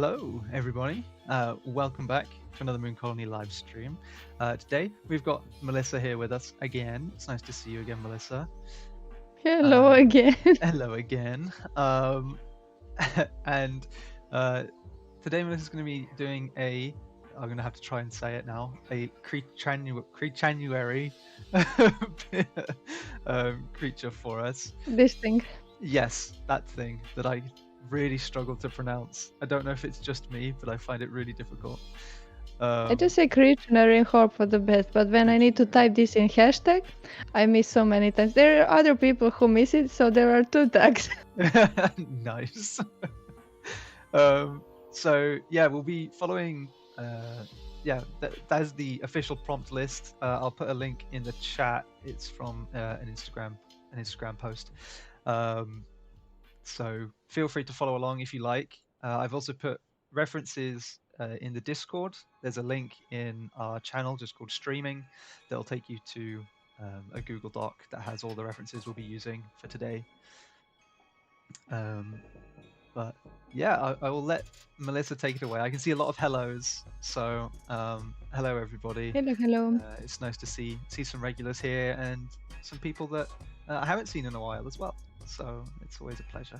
Hello, everybody. Welcome back to another Mooncolony live stream. Today, we've got Melissa here with us again. It's nice to see you again, Melissa. Hello again. Hello again. And today, Melissa's going to be doing I'm going to have to try and say it now, a Creatanuary creature for us. This thing. Yes, that thing that I really struggle to pronounce. I don't know if it's just me, but I find it really difficult. I just say Creatanuary and hope for the best, but when I need to type this in hashtag, I miss so many times. There are other people who miss it, so there are 2 tags. Nice. So yeah, we'll be following. That's the official prompt list. I'll put a link in the chat. It's from an Instagram post. So feel free to follow along if you like. I've also put references in the Discord. There's a link in our channel just called Streaming that'll take you to a Google Doc that has all the references we'll be using for today. But yeah, I will let Melissa take it away. I can see a lot of hellos, so hello everybody. Hello. It's nice to see some regulars here and some people that I haven't seen in a while as well. So it's always a pleasure.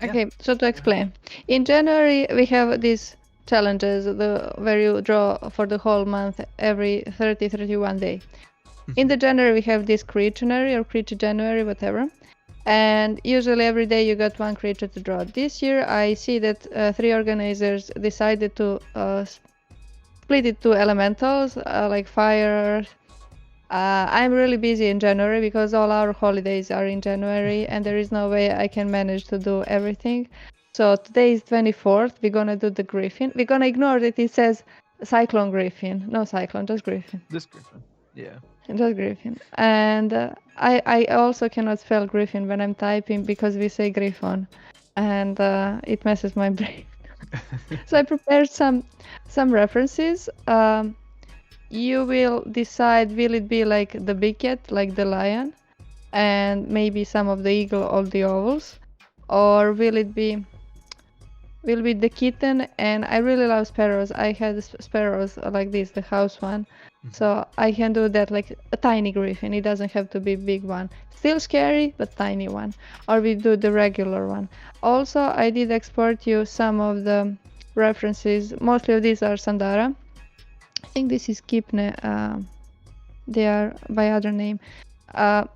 Okay, so to explain, in January we have these challenges where you draw for the whole month every 31 day. In the January we have this Creatanuary or Creature January, whatever, and usually every day you got 1 creature to draw. This year I see that 3 organizers decided to split it to elementals like fire. I'm really busy in January because all our holidays are in January and there is no way I can manage to do everything. So today is 24th. We're gonna do the Griffin. We're gonna ignore that it says Cyclone Griffin. No Cyclone, just Griffin. Just Griffin, yeah. Just Griffin. And I also cannot spell Griffin when I'm typing because we say Griffon, and it messes my brain. So I prepared some references. You will decide, will it be like the big cat, like the lion, and maybe some of the eagle or the owls, or will it be the kitten? And I really love sparrows. I had sparrows like this, the house one. So I can do that, like a tiny griffin. It doesn't have to be a big one. Still scary, but tiny one. Or we do the regular one. Also, I did export you some of the references. Mostly of these are Sandara. I think this is Kipne. They are by other name.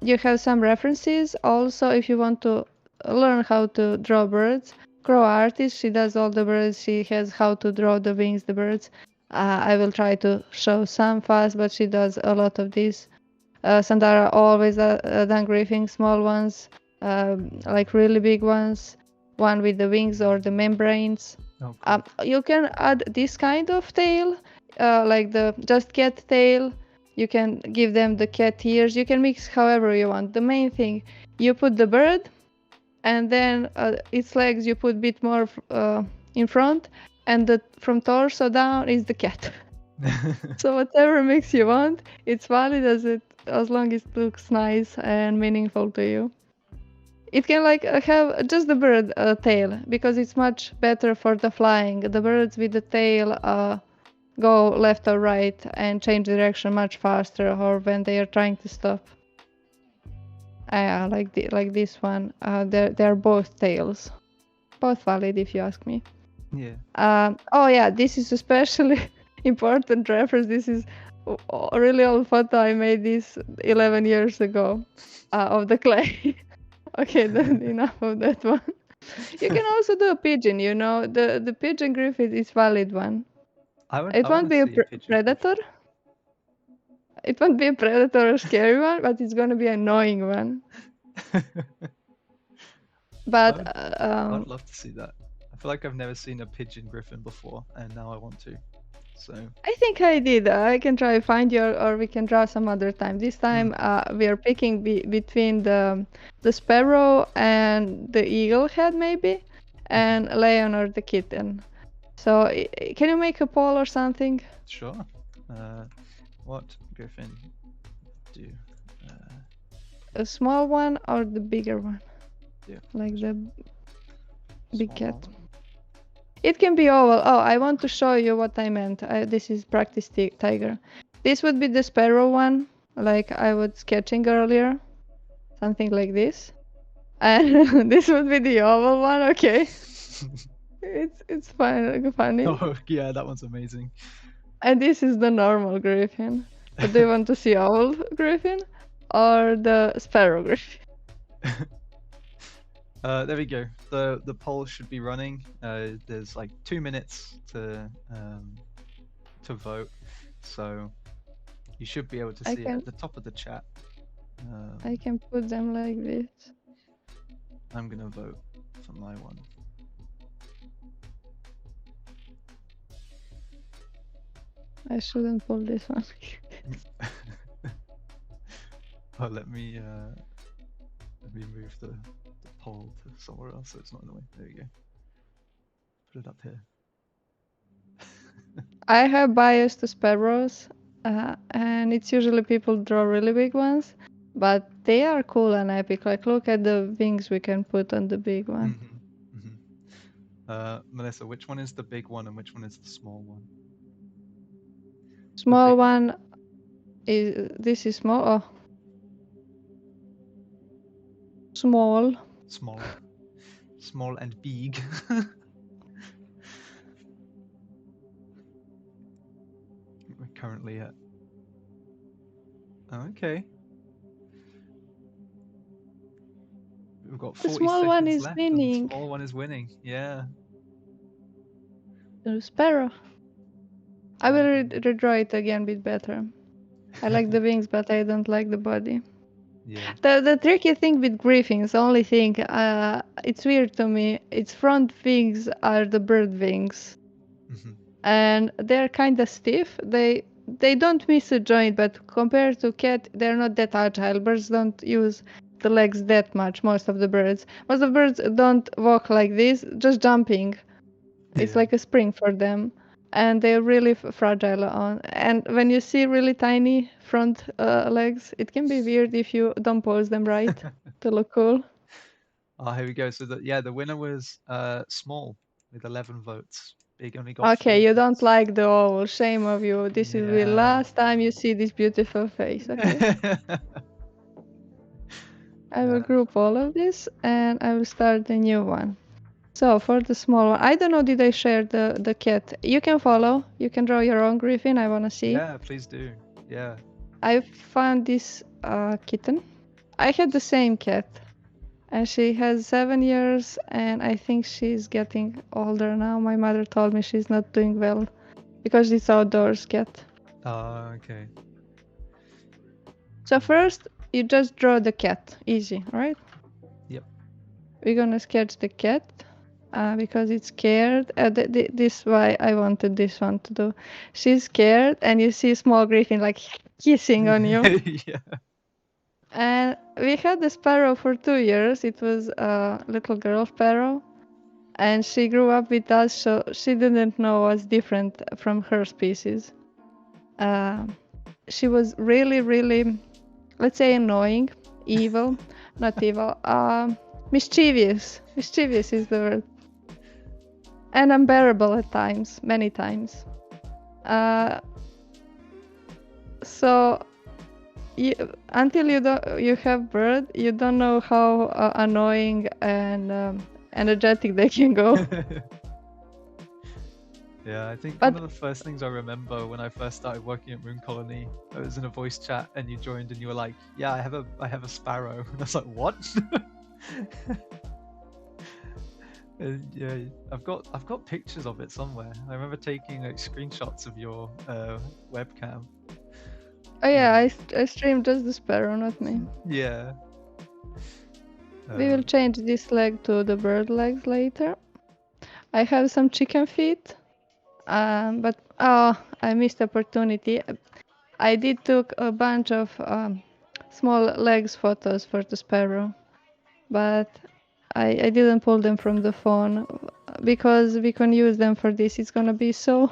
You have some references. Also, if you want to learn how to draw birds, Crow Artist, she does all the birds. She has how to draw the wings, the birds. I will try to show some fast, but she does a lot of this. Sandara always done griffins, small ones, like really big ones, one with the wings or the membranes. Okay. You can add this kind of tail, like the just cat tail. You can give them the cat ears. You can mix however you want. The main thing, you put the bird, and then its legs you put a bit more in front, and from torso down is the cat. So whatever mix you want, it's valid as long as it looks nice and meaningful to you. It can like have just the bird tail because it's much better for the flying. The birds with the tail go left or right and change direction much faster, or when they are trying to stop. Like this one, they're both tails, both valid if you ask me. Yeah. Oh yeah, this is especially important reference. This is a really old photo. I made this 11 years ago of the clay. Okay, then enough of that one. You can also do a pigeon. You know, the pigeon griffin is valid one. It won't be a predator. It won't be a predator or scary one, but it's gonna be an annoying one. But I'd love to see that. I feel like I've never seen a pigeon griffin before, and now I want to. So I think I did. I can try find you, or we can draw some other time. This time we are picking between the sparrow and the eagle head, maybe, and lion or the kitten. So can you make a poll or something? Sure. What griffin do? A small one or the bigger one? Yeah. Like the Big Small cat. owl. It can be oval. Oh, I want to show you what I meant. This is practice tiger. This would be the sparrow one, like I was sketching earlier. Something like this. And this would be the oval one, okay. It's fine, funny. Oh yeah, that one's amazing. And this is the normal griffin. But do you want to see owl griffin or the sparrow griffin? There we go. The poll should be running. There's like 2 minutes to vote, so you should be able to see it at the top of the chat. I can put them like this. I'm gonna vote for my one. I shouldn't pull this one. Oh, let me move the poll to somewhere else so it's not in the way. There you go. Put it up here. I have bias to sparrows, and it's usually people draw really big ones, but they are cool and epic. Like, look at the wings we can put on the big one. Melissa, which one is the big one and which one is the small one? Small one is, this is small. Oh. Small. Small and big. We're currently at. Oh, okay. We've got 40 The small seconds one is left winning. And the small one is winning. Yeah. The sparrow. I will redraw it again a bit better. I like the wings, but I don't like the body. Yeah. The tricky thing with griffins, the only thing, it's weird to me, its front wings are the bird wings. And they're kind of stiff. They don't miss a joint, but compared to cat, they're not that agile. Birds don't use the legs that much, most of the birds. Most of the birds don't walk like this, just jumping. It's like a spring for them. And they're really fragile on. And when you see really tiny front legs, it can be weird if you don't pose them right to look cool. Oh, here we go. So the winner was small with 11 votes. Big only got. Okay, you don't like the oval. Shame of you. This is the last time you see this beautiful face. Okay. I will group all of this and I will start the new one. So for the small one, I don't know, did I share the cat? You can follow. You can draw your own griffin. I want to see. Yeah, please do. Yeah. I found this kitten. I had the same cat. And she has 7 years and I think she's getting older now. My mother told me she's not doing well because it's outdoors cat. Oh, okay. So first you just draw the cat. Easy, right? Yep. We're gonna sketch the cat. Because it's scared. This is why I wanted this one to do. She's scared, and you see small griffin like kissing on you. Yeah. And we had the sparrow for 2 years. It was a little girl sparrow, and she grew up with us, so she didn't know what's different from her species. She was really, really, let's say, annoying, evil, not evil, mischievous. Mischievous is the word. And unbearable at times, many times. So until you have bird, you don't know how annoying and energetic they can go. Yeah, I think one of the first things I remember when I first started working at Mooncolony, I was in a voice chat and you joined and you were like, "Yeah, I have a sparrow," and I was like, "What?" And yeah, I've got pictures of it somewhere. I remember taking like screenshots of your webcam. Oh yeah, I streamed just the sparrow, not me. Yeah. We will change this leg to the bird legs later. I have some chicken feet, but I missed opportunity. I did took a bunch of small legs photos for the sparrow, but I didn't pull them from the phone because we can use them for this. It's gonna be so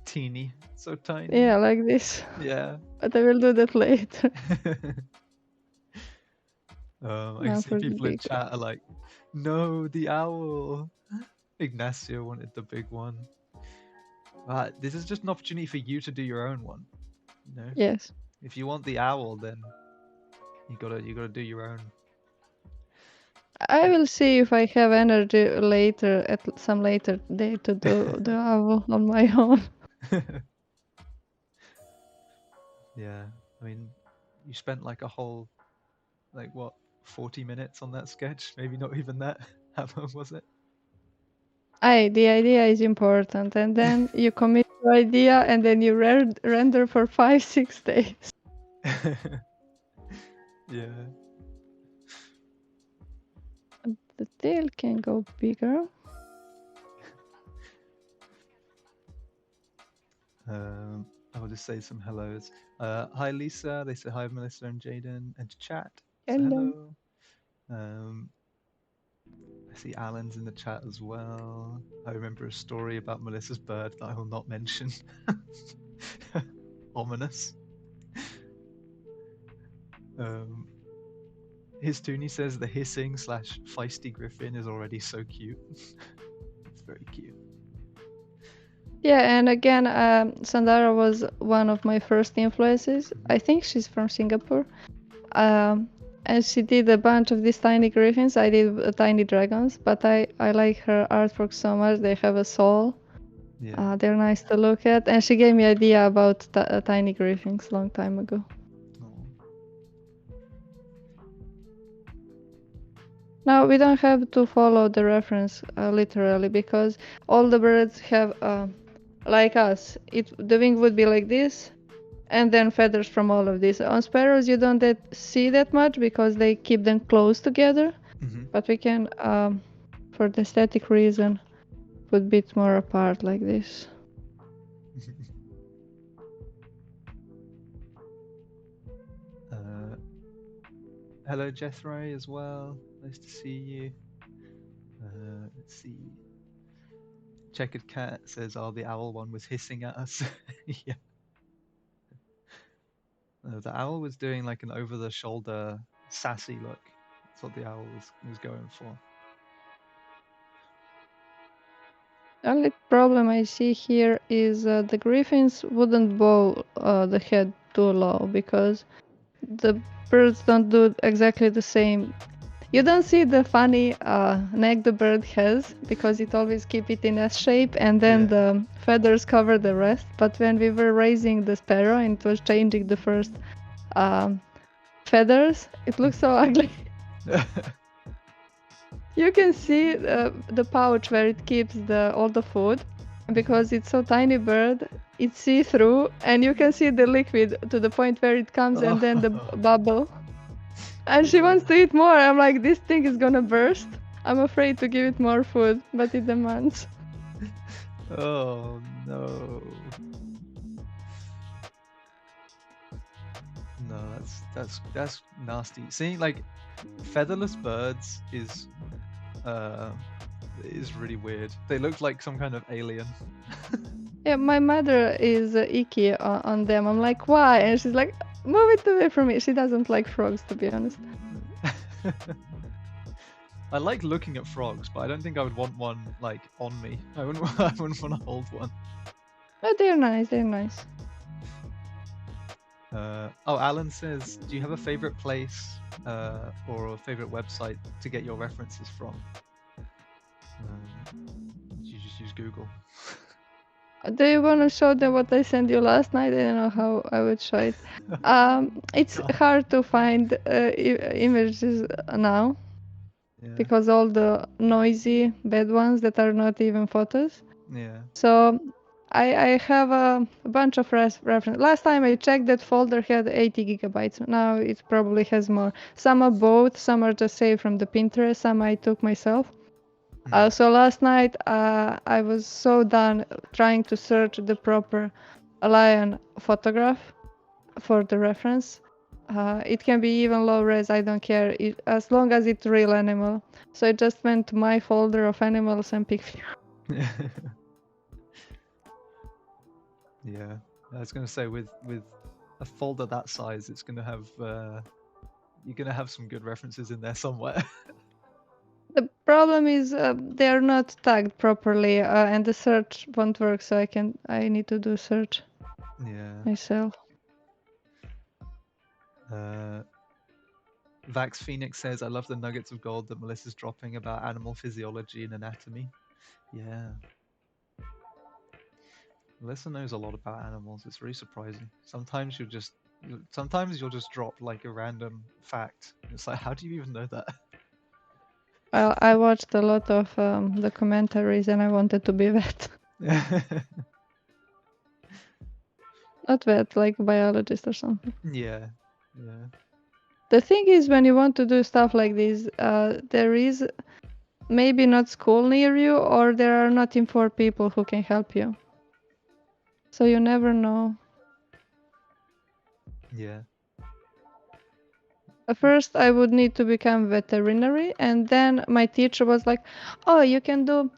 teeny, so tiny. Yeah, like this. Yeah. But I will do that later. I see people in chat are like, "No, the owl." Ignacio wanted the big one. This is just an opportunity for you to do your own one. You know, Yes. if you want the owl, then you gotta do your own. I will see if I have energy later at some later day to do the owl on my own. Yeah, I mean, you spent like a whole, like what, 40 minutes on that sketch? Maybe not even that. How long was it? The idea is important, and then you commit your idea, and then you render for 5-6 days. Yeah. The tail can go bigger. I will just say some hellos. Hi Lisa, they say hi Melissa and Jaden, and to chat. So Hello. hello. I see Alan's in the chat as well. I remember a story about Melissa's bird that I will not mention. Ominous. His Toonie says the hissing / feisty griffin is already so cute. It's very cute. Yeah, and again, Sandara was one of my first influences. I think she's from Singapore. And she did a bunch of these tiny griffins. I did tiny dragons, but I like her artwork so much. They have a soul. Yeah. They're nice to look at. And she gave me idea about tiny griffins long time ago. Now we don't have to follow the reference literally, because all the birds have, like us, the wing would be like this, and then feathers from all of this. On sparrows you don't see that much because they keep them close together, but we can, for the aesthetic reason, put a bit more apart like this. Hello Jethro as well, nice to see you. Let's see. Checkered Cat says, "Oh, the owl one was hissing at us." Yeah. The owl was doing like an over-the-shoulder sassy look. That's what the owl was going for. The only problem I see here is the griffins wouldn't bow the head too low, because the birds don't do exactly the same. You don't see the funny neck the bird has, because it always keep it in S shape, and then the feathers cover the rest. But when we were raising the sparrow and it was changing the first feathers, it looks so ugly. You can see the pouch where it keeps all the food, because it's so tiny bird, it's see-through, and you can see the liquid to the point where it comes, and then the bubble. And she wants to eat more. I'm like, this thing is gonna burst. I'm afraid to give it more food, but it demands. Oh no. No, that's nasty. Seeing like featherless birds is really weird. They look like some kind of alien. Yeah, my mother is icky on them. I'm like, why? And she's like, move it away from me. She doesn't like frogs, to be honest. I like looking at frogs, but I don't think I would want one like on me. I wouldn't want to hold one. But they're nice. They're nice. Alan says, do you have a favorite place or a favorite website to get your references from? You just use Google. Do you want to show them what I sent you last night? I don't know how I would show it. It's hard to find images now, because all the noisy bad ones that are not even photos. Yeah. So I have a bunch of references. Last time I checked, that folder had 80 gigabytes. Now it probably has more. Some are both, some are just saved from the Pinterest, some I took myself. So last night I was so done trying to search the proper lion photograph for the reference. It can be even low res, I don't care, as long as it's real animal. So I just went to my folder of animals and picked. Yeah, I was going to say with a folder that size, it's going to have you're going to have some good references in there somewhere. The problem is they are not tagged properly, and the search won't work. So I need to do search Yeah. myself. Vax Phoenix says, I love the nuggets of gold that Melissa's dropping about animal physiology and anatomy. Yeah. Melissa knows a lot about animals. It's really surprising. Sometimes you'll just drop like a random fact. It's like, how do you even know that? Well, I watched a lot of documentaries, and I wanted to be vet. Not vet, like biologist or something. Yeah. Yeah. The thing is, when you want to do stuff like this, there is maybe not school near you, or there are not informed people who can help you. So you never know. Yeah. At first, I would need to become veterinary, and then my teacher was like, "Oh, you can do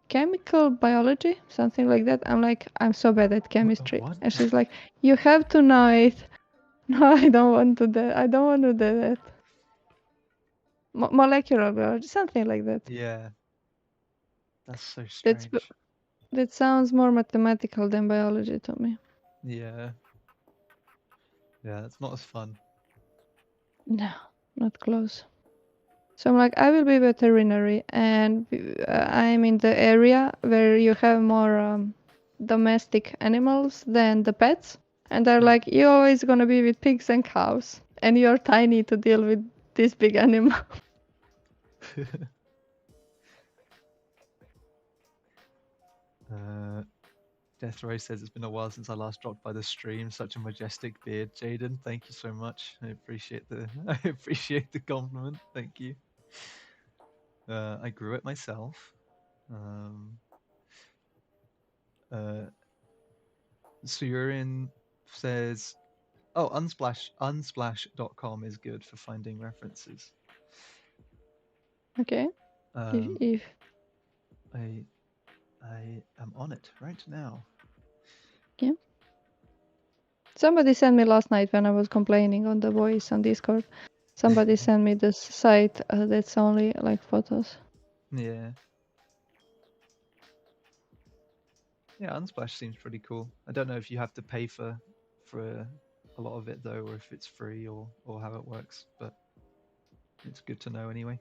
chemical biology, something like that." I'm like, "I'm so bad at chemistry," What? and she's like, "You have to know it." No, I don't want to do. I don't want to do that. Molecular biology, something like that. Yeah. That's so That's strange. that sounds more mathematical than biology to me. Yeah. Yeah, it's not as fun. No, not close. So I'm like, I will be veterinary, and I'm in the area where you have more domestic animals than the pets. And they're Hmm. like, you're always gonna be with pigs and cows, and you're tiny to deal with this big animal. Death Ray says it's been a while since I last dropped by the stream. Such a majestic beard, Jaden. Thank you so much. I appreciate the I appreciate the compliment. Thank you. I grew it myself. Surin says, "Oh, unsplash.com is good for finding references." Okay. If I am on it right now. yeah. Somebody sent me last night when I was complaining on the voice on Discord. Somebody sent me this site that's only like photos. Yeah. Yeah, Unsplash seems pretty cool. I don't know if you have to pay for a lot of it though, or if it's free or how it works, but it's good to know anyway.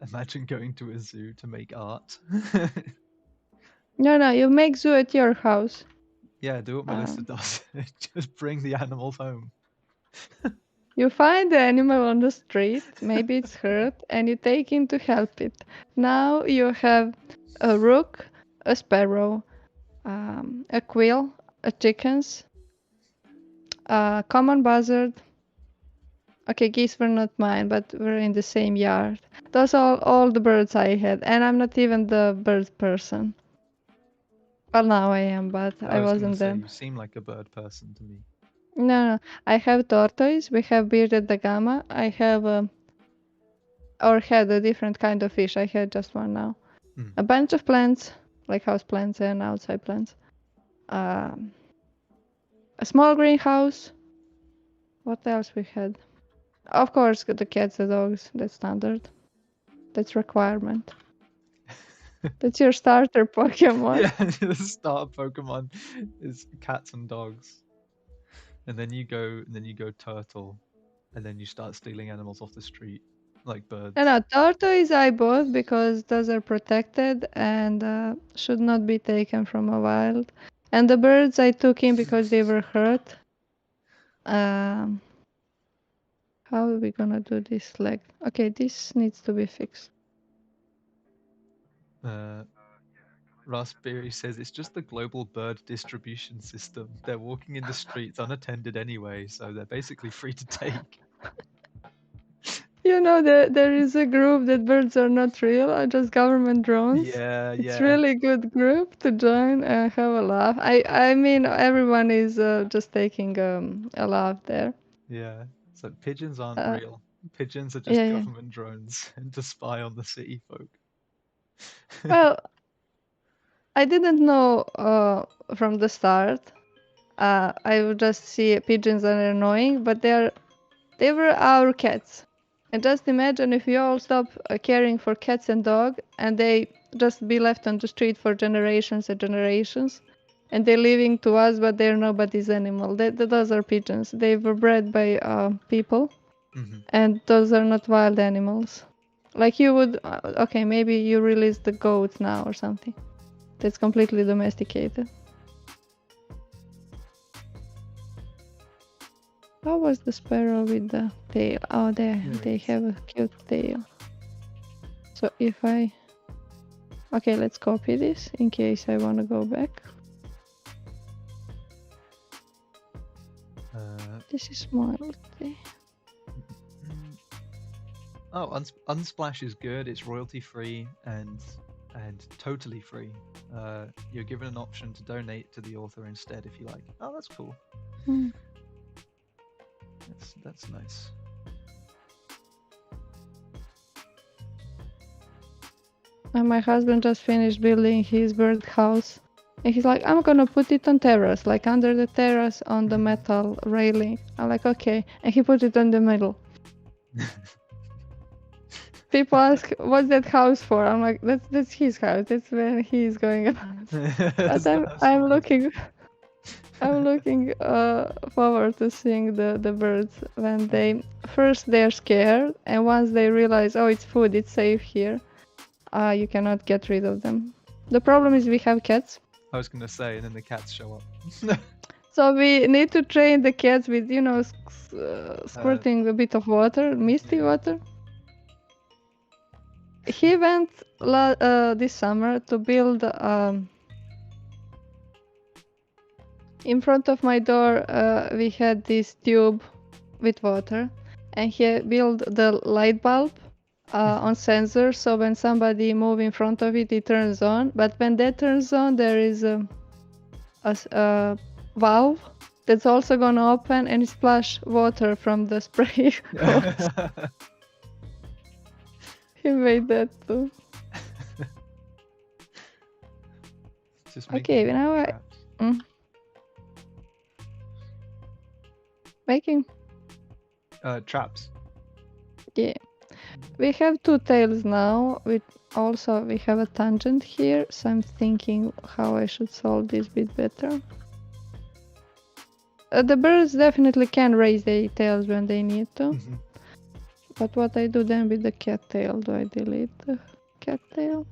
Imagine going to a zoo to make art. No, you make zoo at your house. Yeah, do what Melissa does. Just bring the animals home. You find the animal on the street, maybe it's hurt, and you take him to help it. Now you have a rook, a sparrow, a quail, a chickens, a common buzzard. Okay, geese were not mine, but we're in the same yard. Those are all the birds I had, and I'm not even the bird person. Well, now I am, but I I was gonna wasn't say then. you seem like a bird person to me. No, I have tortoise, we have bearded dagama, I have or had a different kind of fish. I had just one now. A bunch of plants, like house plants and outside plants. A small greenhouse. What else we had? Of course, the cats, the dogs. That's standard. That's requirement. That's your starter Pokemon. Yeah, the starter Pokemon is cats and dogs. And then you go turtle, and then you start stealing animals off the street, like birds. No, tortoise I bought because those are protected and should not be taken from a wild. And the birds I took in because they were hurt. How are we gonna do this leg? Okay, this needs to be fixed. Raspberry says it's just the global bird distribution system. They're walking in the streets unattended anyway, so they're basically free to take. You know, there is a group that birds are not real, are just government drones. Yeah, It's yeah. really good group to join and have a laugh. I mean, everyone is just taking a laugh there. Yeah. So pigeons aren't Uh, real. Pigeons are just yeah. government drones and to spy on the city folk. Well, I didn't know from the start. I would just see pigeons and they're annoying, but they were our cats. And just imagine if we all stop caring for cats and dogs, and they just be left on the street for generations and generations, and they're living to us, but they're nobody's animal. Those are pigeons. They were bred by people, and those are not wild animals. Like you would, okay, maybe you release the goats now or something. That's completely domesticated. How was the sparrow with the tail? Oh, they have a cute tail. So if I... Okay, let's copy this in case I want to go back. This is multi. Oh, Unsplash is good. It's royalty free and totally free. You're given an option to donate to the author instead if you like. Oh, that's cool. That's nice. And my husband just finished building his bird house. And he's like, I'm gonna put it on terrace, like under the terrace on the metal railing. I'm like, okay. And he put it in the middle. People ask, what's that house for? I'm like, that's his house. That's where he's going around. But I'm looking forward to seeing the birds when they're scared, and once they realize, oh, it's food, it's safe here, you cannot get rid of them. The problem is we have cats. I was gonna say, and then the cats show up. So we need to train the cats with, squirting a bit of water, misty water. He went this summer to build in front of my door. We had this tube with water, and he built the light bulb on sensor, so when somebody moves in front of it, it turns on. But when that turns on, there is a valve that's also gonna open and splash water from the spray hose. He made that too. Okay, now making traps. Yeah, we have 2 tails now. We have a tangent here, so I'm thinking how I should solve this bit better. The birds definitely can raise their tails when they need to. But what I do then with the cat tail? Do I delete the cat tail?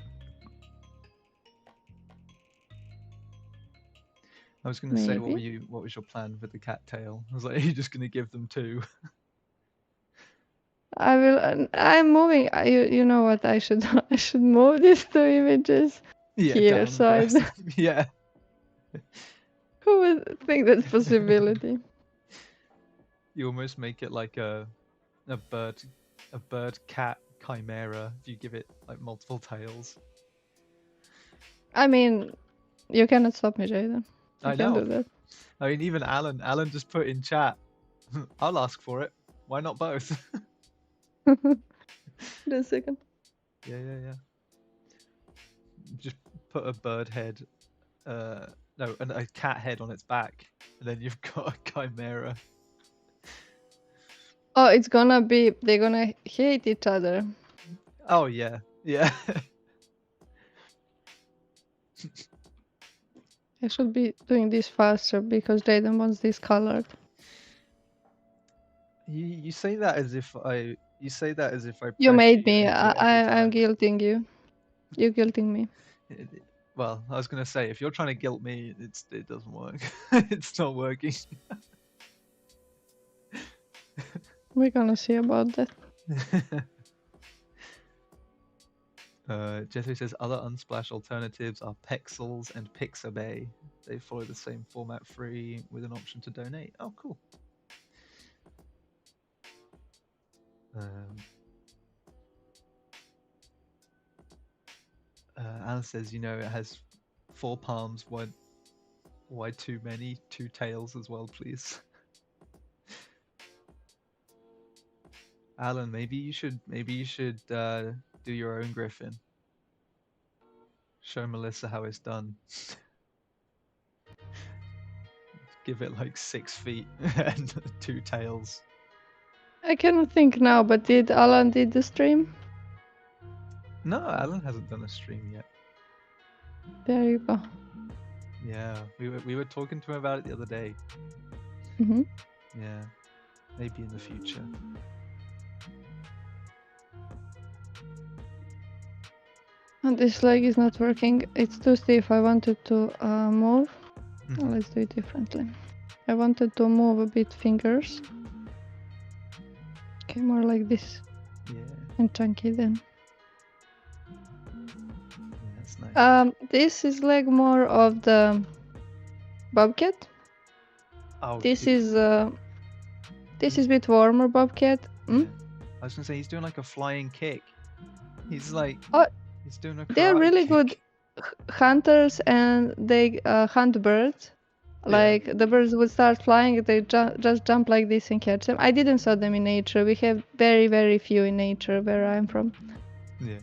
I was gonna say, what was your plan with the cat tail? I was like, are you just gonna give them 2? I will. I'm moving. You know what I should do? I should move these 2 images here. So yeah. Who would think that's a possibility? You almost make it like a bird cat chimera if you give it like multiple tails. I mean, you cannot stop me, Jaden. I know. Do that. I mean, even Alan just put in chat, I'll ask for it. Why not both? Just a second. Yeah. Just put a bird head, a cat head on its back, and then you've got a chimera. Oh, it's gonna be, they're gonna hate each other. Oh, yeah. I should be doing this faster because Jaden wants this colored. You say that as if I... You made me. I'm guilting you. You're guilting me. Well, I was gonna say, if you're trying to guilt me, it doesn't work. It's not working. We're gonna see about that. Jethro says other Unsplash alternatives are Pexels and Pixabay. They follow the same format, free with an option to donate. Oh, cool. Alan says, it has 4 palms. Why too many? 2 tails as well, please. Alan, maybe you should do your own griffin. show Melissa how it's done. Give it like 6 feet and 2 tails. I cannot think now, but did Alan did the stream? No, Alan hasn't done a stream yet. There you go. Yeah, we were talking to him about it the other day. Hmm. Yeah, maybe in the future. And this leg is not working. It's too stiff. I wanted to move. Mhm. Let's do it differently. I wanted to move a bit fingers. Okay, more like this. Yeah, And chunky then. that's nice. This is like more of the bobcat. Oh, This is a bit warmer bobcat. yeah. I was gonna say he's doing like a flying kick. He's like, Oh, he's doing a they're karate really kick. good hunters, and they hunt birds. Like the birds would start flying, they just jump like this and catch them. I didn't saw them in nature. We have very, very few in nature where I'm from. Yeah.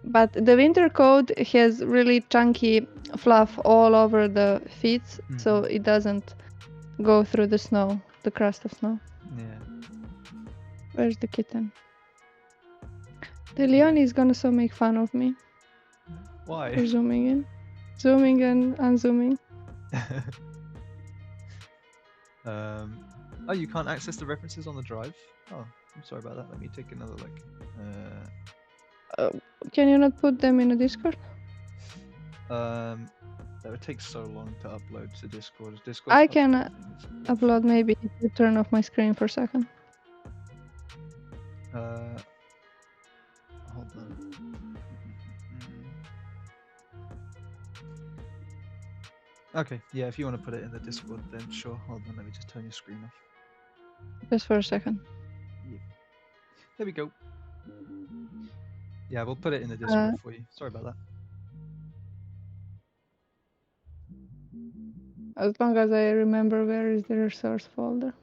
But the winter coat has really chunky fluff all over the feet, so it doesn't go through the snow, the crust of snow. Yeah. Where's the kitten? The Leon is gonna so make fun of me Why? for zooming in. Zooming and unzooming. Oh, you can't access the references on the drive? Oh, I'm sorry about that. Let me take another look. Can you not put them in a Discord? That would take so long to upload to Discord. I can upload maybe if you turn off my screen for a second. Hold on. Okay, yeah, if you want to put it in the Discord, then sure. Hold on, let me just turn your screen off. Just for a second. Yeah. There we go. Yeah, we'll put it in the Discord for you. Sorry about that. As long as I remember where is the resource folder.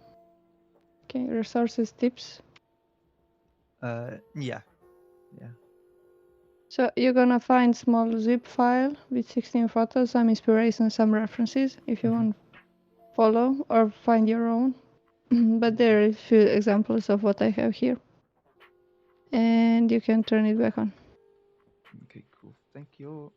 Okay, resources tips. Yeah. So you're gonna find small zip file with 16 photos, some inspiration, some references if you want to follow or find your own. But there are a few examples of what I have here. And you can turn it back on. Okay, cool. Thank you.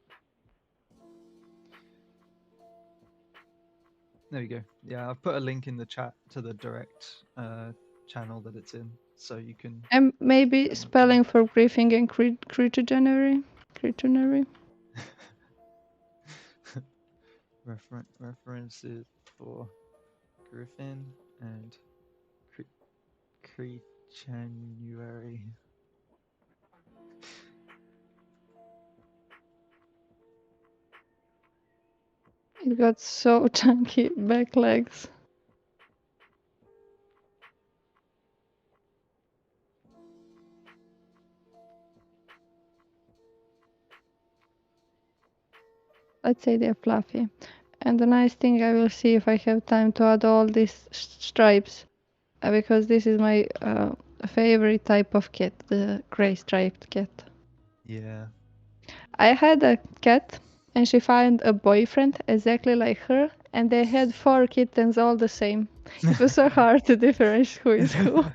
There we go. Yeah, I've put a link in the chat to the direct channel that it's in, so you can. And maybe spelling for griefing and Creatanuary. References for Griffin and Creatanuary. It got so chunky back legs. Let's say they're fluffy. And the nice thing, I will see if I have time to add all these stripes, because this is my favorite type of cat, the gray striped cat. Yeah. I had a cat and she found a boyfriend exactly like her, and they had 4 kittens all the same. It was so hard to differentiate who is who.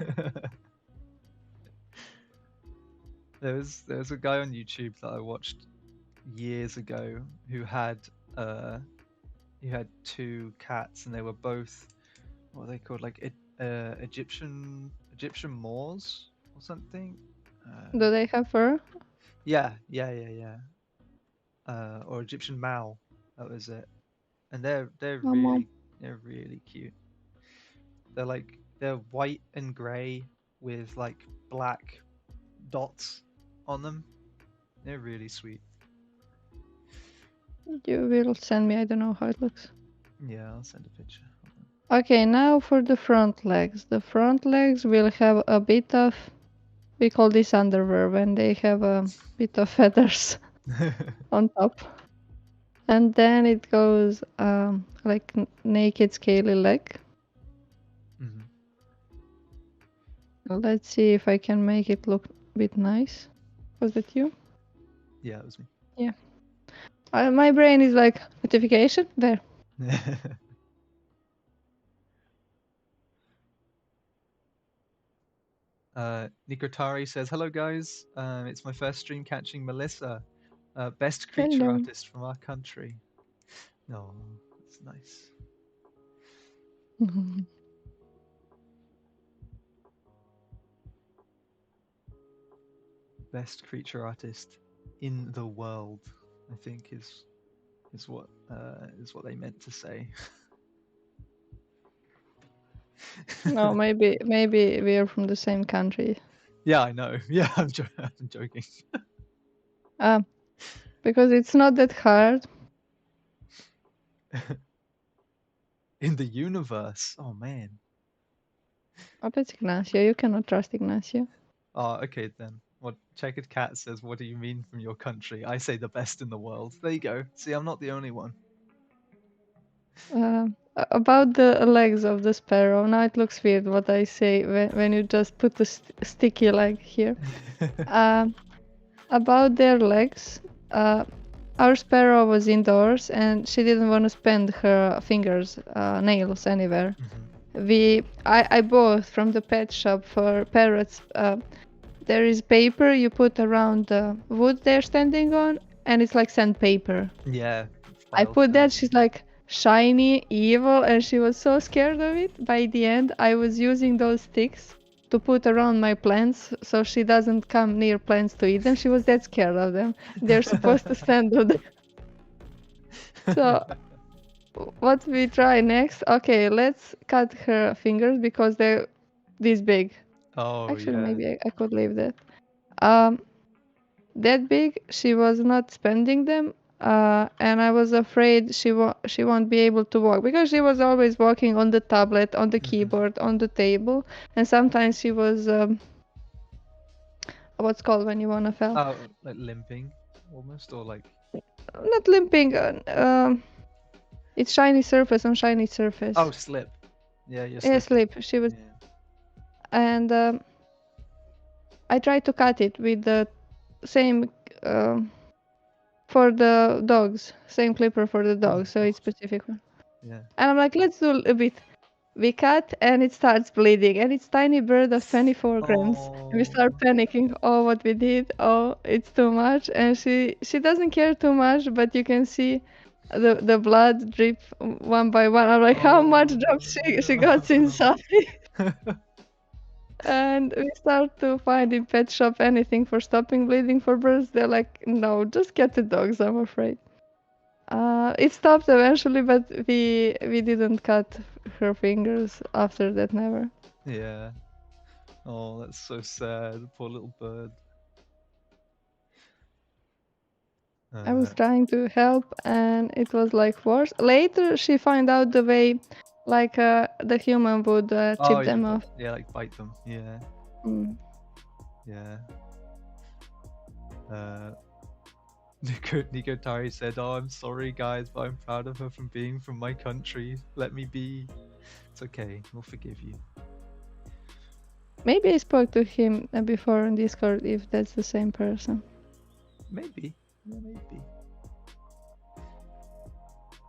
There's a guy on YouTube that I watched years ago who had 2 cats, and they were both, what are they called, like Egyptian Moors or something. Do they have fur? Yeah. Or Egyptian Mao, that was it. And they're really cute. They're white and grey with like black dots on them. They're really sweet. You will send me, I don't know how it looks. Yeah, I'll send a picture. Okay, now for the front legs. The front legs will have a bit of, we call this underwear, when they have a bit of feathers on top. And then it goes like naked scaly leg. Let's see if I can make it look a bit nice. Was that you? Yeah, it was me. Yeah. My brain is like, notification? There. Nikotari says, hello guys, it's my first stream catching Melissa, best creature Hello. artist from our country. No, that's nice. Best creature artist in the world, I think is what they meant to say. No, maybe we are from the same country. Yeah, I know. Yeah, I'm joking. Because it's not that hard. In the universe. Oh man. Oh, that's Ignacio. You cannot trust Ignacio. Oh, okay then. What Checkered Cat says, what do you mean from your country? I say the best in the world. There you go. See, I'm not the only one. About the legs of the sparrow, now it looks weird what I say when you just put the sticky leg here. About their legs, our sparrow was indoors and she didn't want to spend her fingers, nails anywhere. I bought from the pet shop for parrots. There is paper you put around the wood they're standing on, and it's like sandpaper. Yeah. I put that, she's like shiny, evil, and she was so scared of it. By the end, I was using those sticks to put around my plants so she doesn't come near plants to eat them. She was that scared of them. They're supposed to stand on them. So what we try next? Okay, let's cut her fingers because they're this big. Oh, actually, yeah. maybe I could leave that. That big, she was not spending them. And I was afraid she won't be able to walk because she was always walking on the tablet, on the keyboard, on the table, and sometimes she was what's called when you wanna fall? Oh, like limping, almost, or like Not limping. It's shiny surface on shiny surface. oh, slip. Yeah, you're Yeah, slipping. slip. She was, Yeah. and I tried to cut it with the same. For the dogs, same clipper for the dogs, so it's specific one. Yeah. And I'm like, let's do a bit. We cut and it starts bleeding, and it's tiny bird of 24 grams. And we start panicking. Oh, what we did! Oh, it's too much. And she doesn't care too much, but you can see the blood drip one by one. I'm like, how much drops she got inside? And we start to find in pet shop anything for stopping bleeding for birds. They're like, no, just get the dogs, I'm afraid. It stopped eventually, but we didn't cut her fingers after that, never. Yeah. Oh, that's so sad. Poor little bird. I was trying to help, and it was like worse. Later, she found out the way, like the human would chip them off. Yeah, like bite them. Yeah. Yeah. Nico Tari said, "Oh, I'm sorry, guys, but I'm proud of her from being from my country. Let me be. It's okay. We'll forgive you." Maybe I spoke to him before on Discord. If that's the same person. Maybe. Yeah, maybe.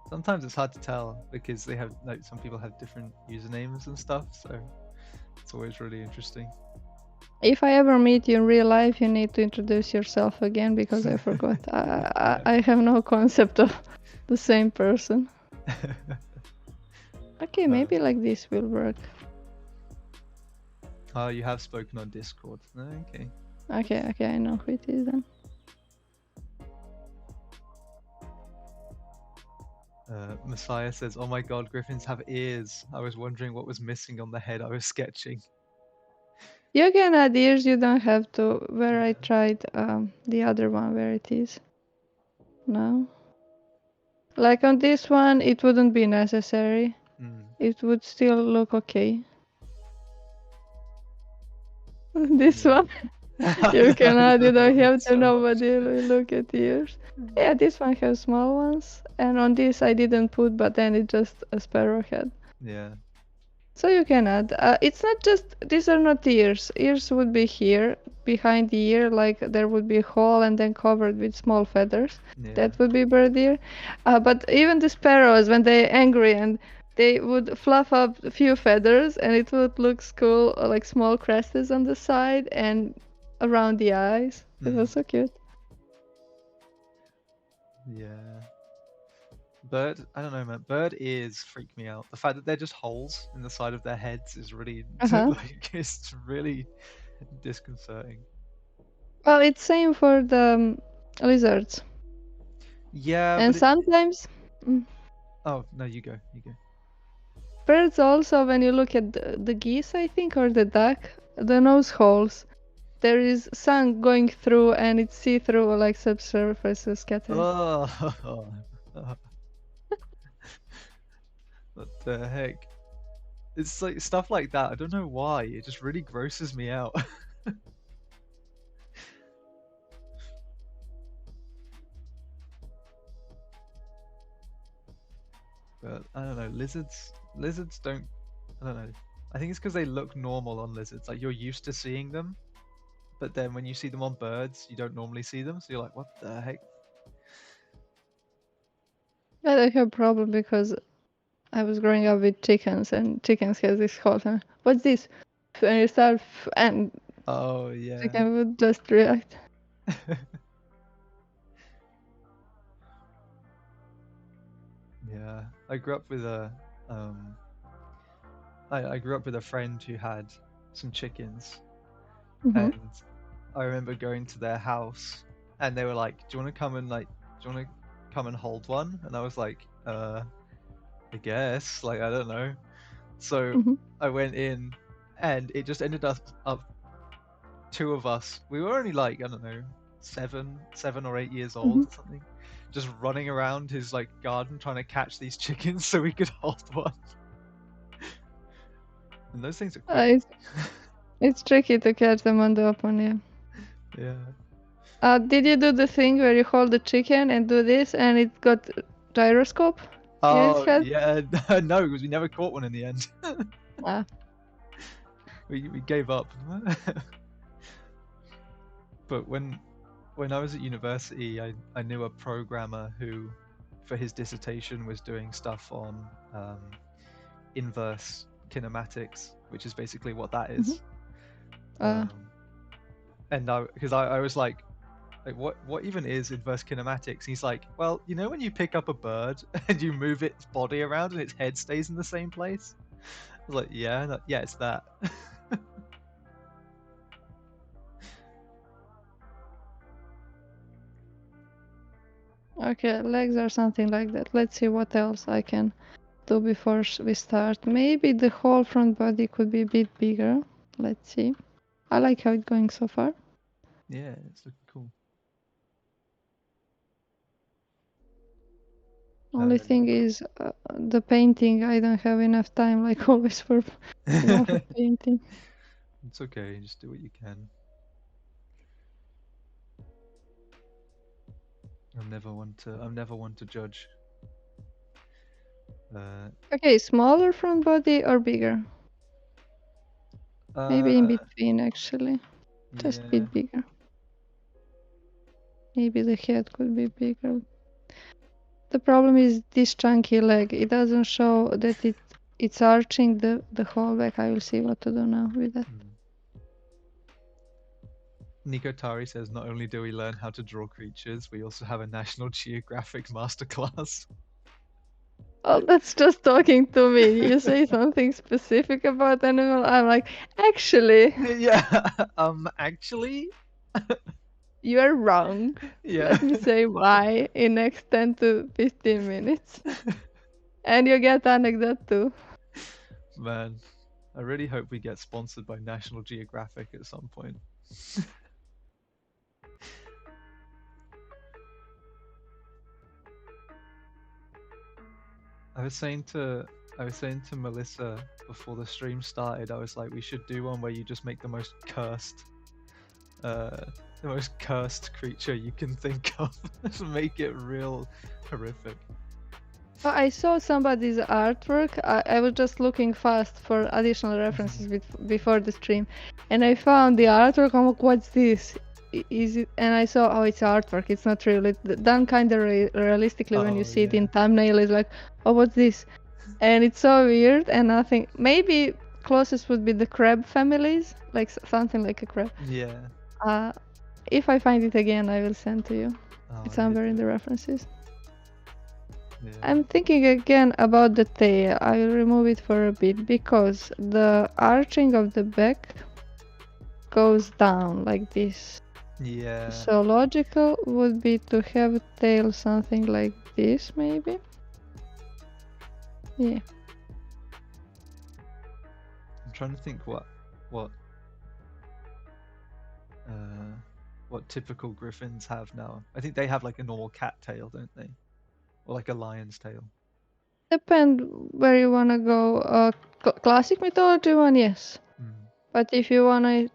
Sometimes it's hard to tell because they have like some people have different usernames and stuff, so it's always really interesting. If I ever meet you in real life, you need to introduce yourself again because I forgot. I have no concept of the same person. Okay, maybe like this will work. Oh, you have spoken on Discord. Okay. Okay, I know who it is then. Messiah says, "Oh my god, griffins have ears. I was wondering what was missing on the head I was sketching." You can add ears, you don't have to. Where I tried the other one, where it is. No. Like on this one, it wouldn't be necessary. It would still look okay. This one, you can add, you don't have to, nobody will look at ears. Yeah, this one has small ones, and on this I didn't put, but then it's just a sparrow head. Yeah. So you can add. It's not just, these are not ears. Ears would be here. behind the ear, like there would be a hole and then covered with small feathers. Yeah. That would be bird ear. But even the sparrows, when they're angry, and they would fluff up a few feathers, and it would look cool, like small crests on the side and around the eyes. It was so cute. Yeah. Bird, I don't know, man. Bird ears freak me out. The fact that they're just holes in the side of their heads is really, like, it's really disconcerting. Well, it's same for the lizards. Yeah. And sometimes. Oh no, you go. Birds also, when you look at the geese, I think, or the duck, the nose holes, there is sun going through and it's see-through, like subsurfaces scattered. Oh. What the heck? It's like stuff like that. I don't know why. It just really grosses me out. But I don't know. Lizards don't. I don't know. I think it's because they look normal on lizards. Like you're used to seeing them, but then when you see them on birds, you don't normally see them. So you're like, what the heck? I don't have a problem because I was growing up with chickens, and chickens have this whole thing. What's this? And you start, and oh yeah, chicken would just react. Yeah, I grew up with a I grew up with a friend who had some chickens, and I remember going to their house, and they were like, "Do you want to come and hold one?" And I was like, I guess, like I don't know. So I went in, and it just ended up two of us. We were only like, I don't know, 7 or 8 years old or something, just running around his like garden trying to catch these chickens so we could hold one. And those things are quick. It's tricky to catch them on the open, yeah. Did you do the thing where you hold the chicken and do this and it got gyroscope? Oh yeah, no, because we never caught one in the end. We gave up. But when I was at university, I knew a programmer who, for his dissertation, was doing stuff on inverse kinematics, which is basically what that is. And because I was like what even is inverse kinematics? He's like, well, you know when you pick up a bird and you move its body around and its head stays in the same place? I was like, yeah, it's that. Okay, legs or something like that. Let's see what else I can do before we start. Maybe the whole front body could be a bit bigger. Let's see. I like how it's going so far. Yeah, it's looking cool. Only thing is the painting. I don't have enough time, like always, for painting. It's okay. Just do what you can. I'm never one to judge. Okay, smaller front body or bigger? Maybe in between, actually. Just a bit bigger. Maybe the head could be bigger. The problem is this chunky leg. It doesn't show that it's arching the whole back. I will see what to do now with that. Nico Tari says, not only do we learn how to draw creatures, we also have a National Geographic masterclass. Oh, that's just talking to me. You say something specific about animal, I'm like, actually. Yeah, actually? You are wrong. Yeah. Let me say why in next 10 to 15 minutes. And you get anecdote too. Man, I really hope we get sponsored by National Geographic at some point. I was saying to Melissa before the stream started, I was like, we should do one where you just make the most cursed creature you can think of. Make it real horrific. Oh, I saw somebody's artwork. I was just looking fast for additional references before the stream, and I found the artwork. I'm like, what's this? Is it? And I saw, oh, it's artwork. It's not really done kind of realistically. When you see it in thumbnail, it's like, oh, what's this? And it's so weird. And I think maybe closest would be the crab families, like something like a crab. Yeah. If I find it again, I will send to you. Oh, It's somewhere in the references. Yeah. I'm thinking again about the tail. I will remove it for a bit because the arching of the back goes down like this. Yeah. So logical would be to have a tail something like this, maybe. Yeah. I'm trying to think what typical griffins have now. I think they have like a normal cat tail, don't they? Or like a lion's tail. Depend where you wanna go. Classic mythology one, yes. But if you want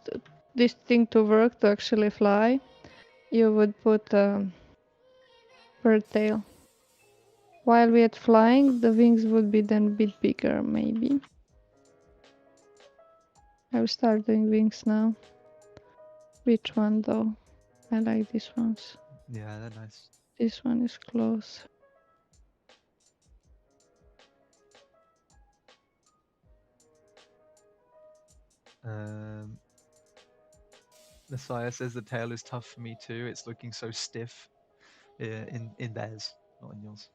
this thing to work, to actually fly, you would put bird tail. While we had flying, the wings would be then a bit bigger, maybe. I will start doing wings now. Which one though? I like these ones. Yeah, they're nice. This one is close. Messiah says the tail is tough for me too. It's looking so stiff in theirs, not in yours.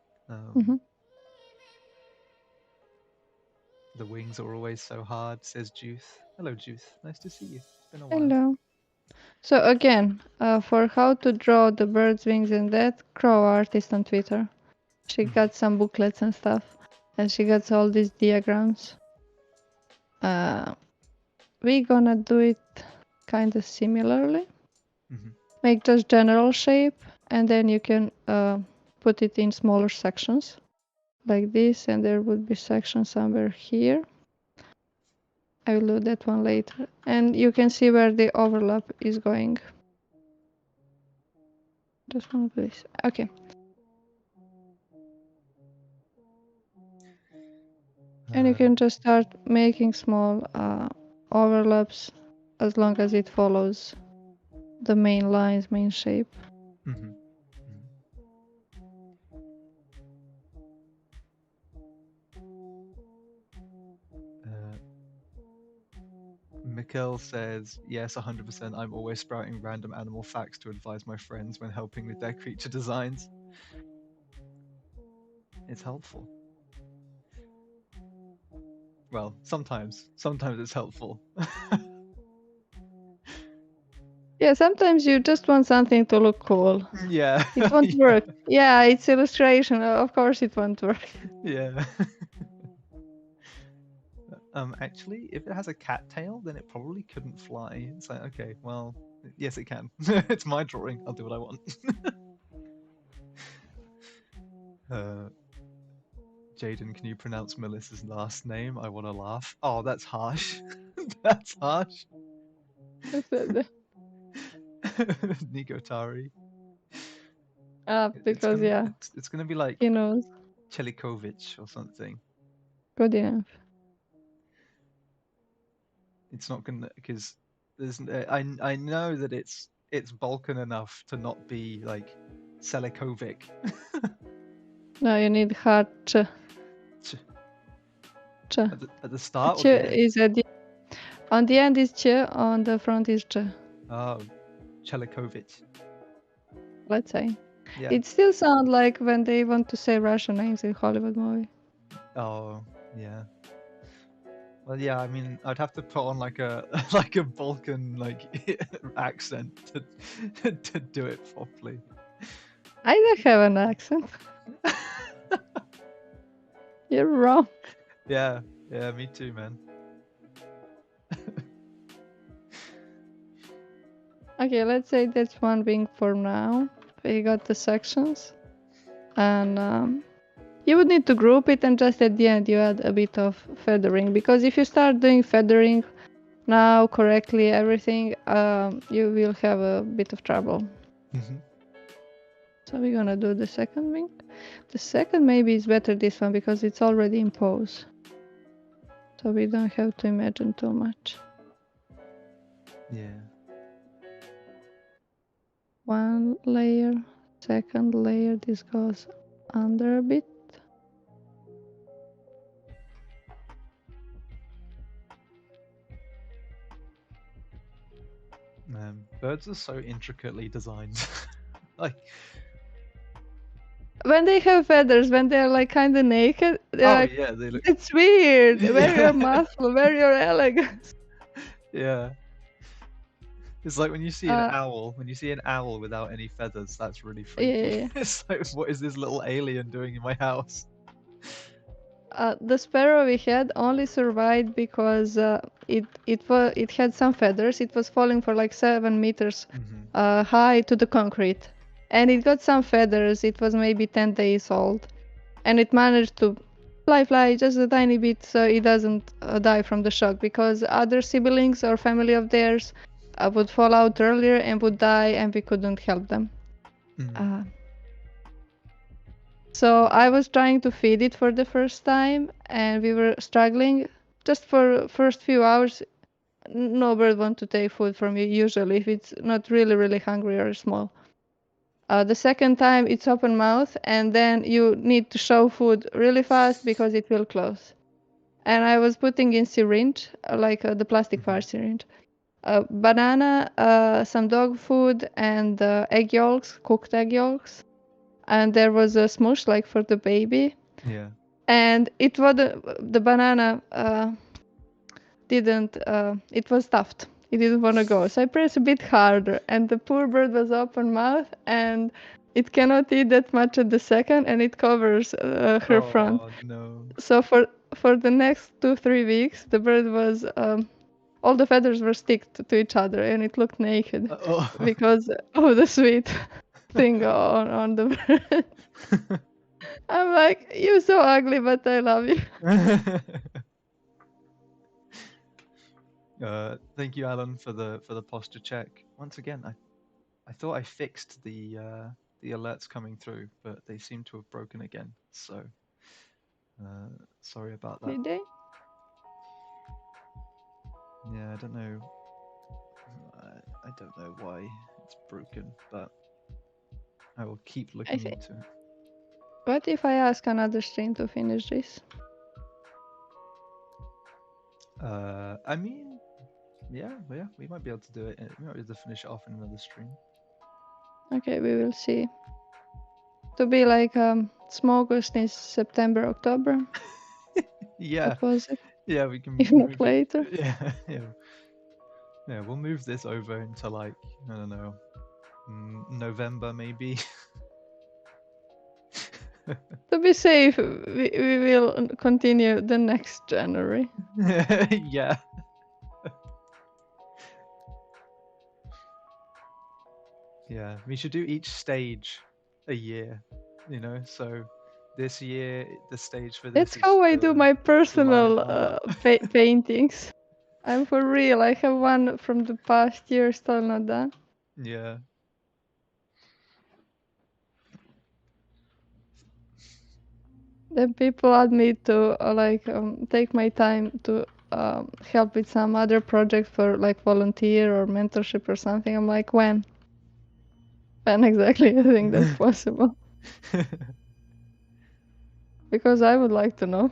The wings are always so hard, says Juth. Hello, Juth. Nice to see you. It's been a while. Hello. So again, for how to draw the bird's wings and that, Crow Artist on Twitter. She got some booklets and stuff, and she got all these diagrams. We're gonna do it kind of similarly. Make just general shape, and then you can put it in smaller sections like this, and there would be section somewhere here. I will do that one later, and you can see where the overlap is going. Just one of this. Okay. And you can just start making small overlaps as long as it follows the main lines, main shape. Mikkel says, yes, 100%. I'm always sprouting random animal facts to advise my friends when helping with their creature designs. It's helpful. Well, sometimes it's helpful. Yeah, sometimes you just want something to look cool. Yeah. It won't work. Yeah, it's illustration. Of course it won't work. Yeah. Actually, if it has a cat tail, then it probably couldn't fly. It's like, okay, well, yes, it can. It's my drawing. I'll do what I want. Jaden, can you pronounce Melissa's last name? I want to laugh. Oh, that's harsh. That's harsh. Nigotari. Because it's gonna be like he knows. Čeliković or something. Good enough. It's not gonna, because there's I know that it's Balkan enough to not be like Selikovic. No, you need hard ch. Ch. At the start. Ch is at the on the end is ch, on the front is ch. Oh, Čeliković. Let's say. Yeah. It still sounds like when they want to say Russian names in Hollywood movie. Oh, yeah. Well, yeah, I mean, I'd have to put on like a Balkan accent to do it properly. I don't have an accent. You're wrong. Yeah, me too, man. Okay, let's say that's one wing for now. We got the sections, and you would need to group it, and just at the end you add a bit of feathering, because if you start doing feathering now correctly, everything, you will have a bit of trouble. So we're gonna do the second wing. The second maybe is better this one because it's already in pose. So we don't have to imagine too much. Yeah. One layer, second layer, this goes under a bit. Birds are so intricately designed. Like, When they have feathers, when they're like kind of naked, they're like, yeah, they look. it's weird. Where Yeah. your muscle? Where your elegance? Yeah. It's like when you see an Uh, owl. When you see an owl without any feathers, that's really yeah, freaky. yeah. It's like, what is this little alien doing in my house? The sparrow we had only survived because it had some feathers. It was falling for like 7 meters high to the concrete, and it got some feathers. It was maybe 10 days old, and it managed to fly just a tiny bit so it doesn't die from the shock, because other siblings or family of theirs would fall out earlier and would die, and we couldn't help them. So I was trying to feed it for the first time, and we were struggling. Just for first few hours, no bird want to take food from you usually if it's not really hungry or small. The second time it's open mouth, and then you need to show food really fast because it will close. And I was putting in syringe, like the plastic fire syringe, banana, some dog food, and egg yolks, cooked egg yolks. And there was a smoosh like for the baby. Yeah. And it was the banana didn't. It was stuffed. It didn't want to go. So I pressed a bit harder, and the poor bird was open mouth, and it cannot eat that much at the second, and it covers her front. No. So for the next 2-3 weeks, the bird was all the feathers were sticked to each other, and it looked naked because of the sweet thing on the bird. I'm like, you're so ugly, but I love you. Thank you, Alan, for the posture check. Once again, I thought I fixed the alerts coming through, but they seem to have broken again. So sorry about that. Did they? Yeah, I don't know. I don't know why it's broken, but I will keep looking into it. What if I ask another stream to finish this? I mean, yeah, we might be able to do it. We might be able to finish it off in another stream. Okay, we will see. To be like smokers in September, October. Yeah. What was it? Yeah, we can. If not later. Yeah. We'll move this over into like, I don't know, November maybe. To be safe, we will continue the next January. Yeah. Yeah, we should do each stage a year, so this year, the stage for this. That's how I do my personal paintings. I'm for real. I have one from the past year still not done. Yeah. Then people ask me to take my time to help with some other project for like volunteer or mentorship or something. I'm like, when? When exactly I think that's possible? Because I would like to know.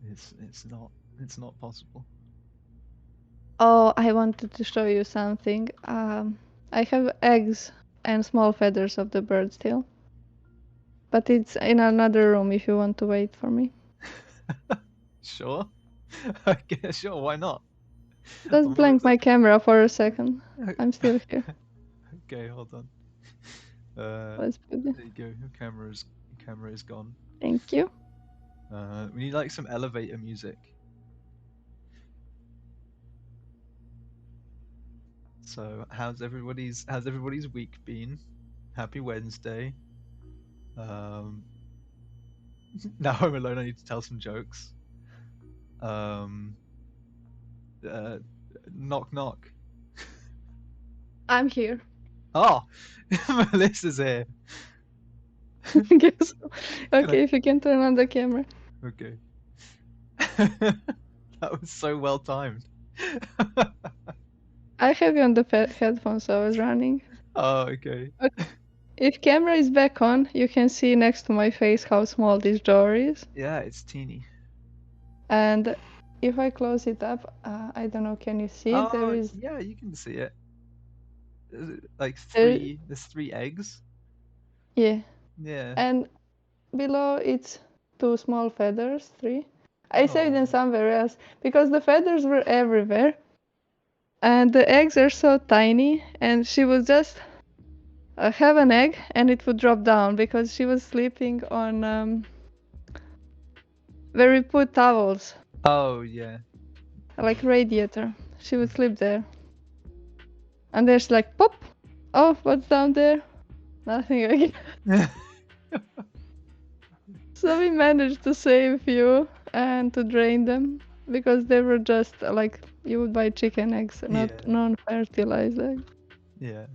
It's not possible. Oh, I wanted to show you something. I have eggs and small feathers of the bird still. But it's in another room if you want to wait for me. Sure. Okay, sure, why not? Just blank my camera for a second. I'm still here. Okay, hold on. Let's put it. There you go. Your camera is gone. Thank you. We need like some elevator music. So how's everybody's week been? Happy Wednesday. Now I'm alone, I need to tell some jokes. Knock knock. I'm here. Oh, Melissa's here. Guess. Can Okay, if you can turn on the camera. Okay. That was so well timed. I have you on the headphones, so I was running. Oh, okay. If camera is back on, you can see next to my face how small this door is. Yeah, it's teeny. And if I close it up, I don't know, can you see it? There Oh, is yeah, you can see it. Is it like there, there's 3 eggs. yeah. Yeah. And below it's 2 small feathers, 3. I saved them Oh, somewhere else because the feathers were everywhere. And the eggs are so tiny, and she would just have an egg and it would drop down because she was sleeping on where we put towels, oh yeah. like radiator. She would sleep there. And there's like pop. Oh, what's down there? Nothing again. So we managed to save few and to drain them because they were just like you would buy chicken eggs, not Yeah. non-fertilized eggs. Yeah.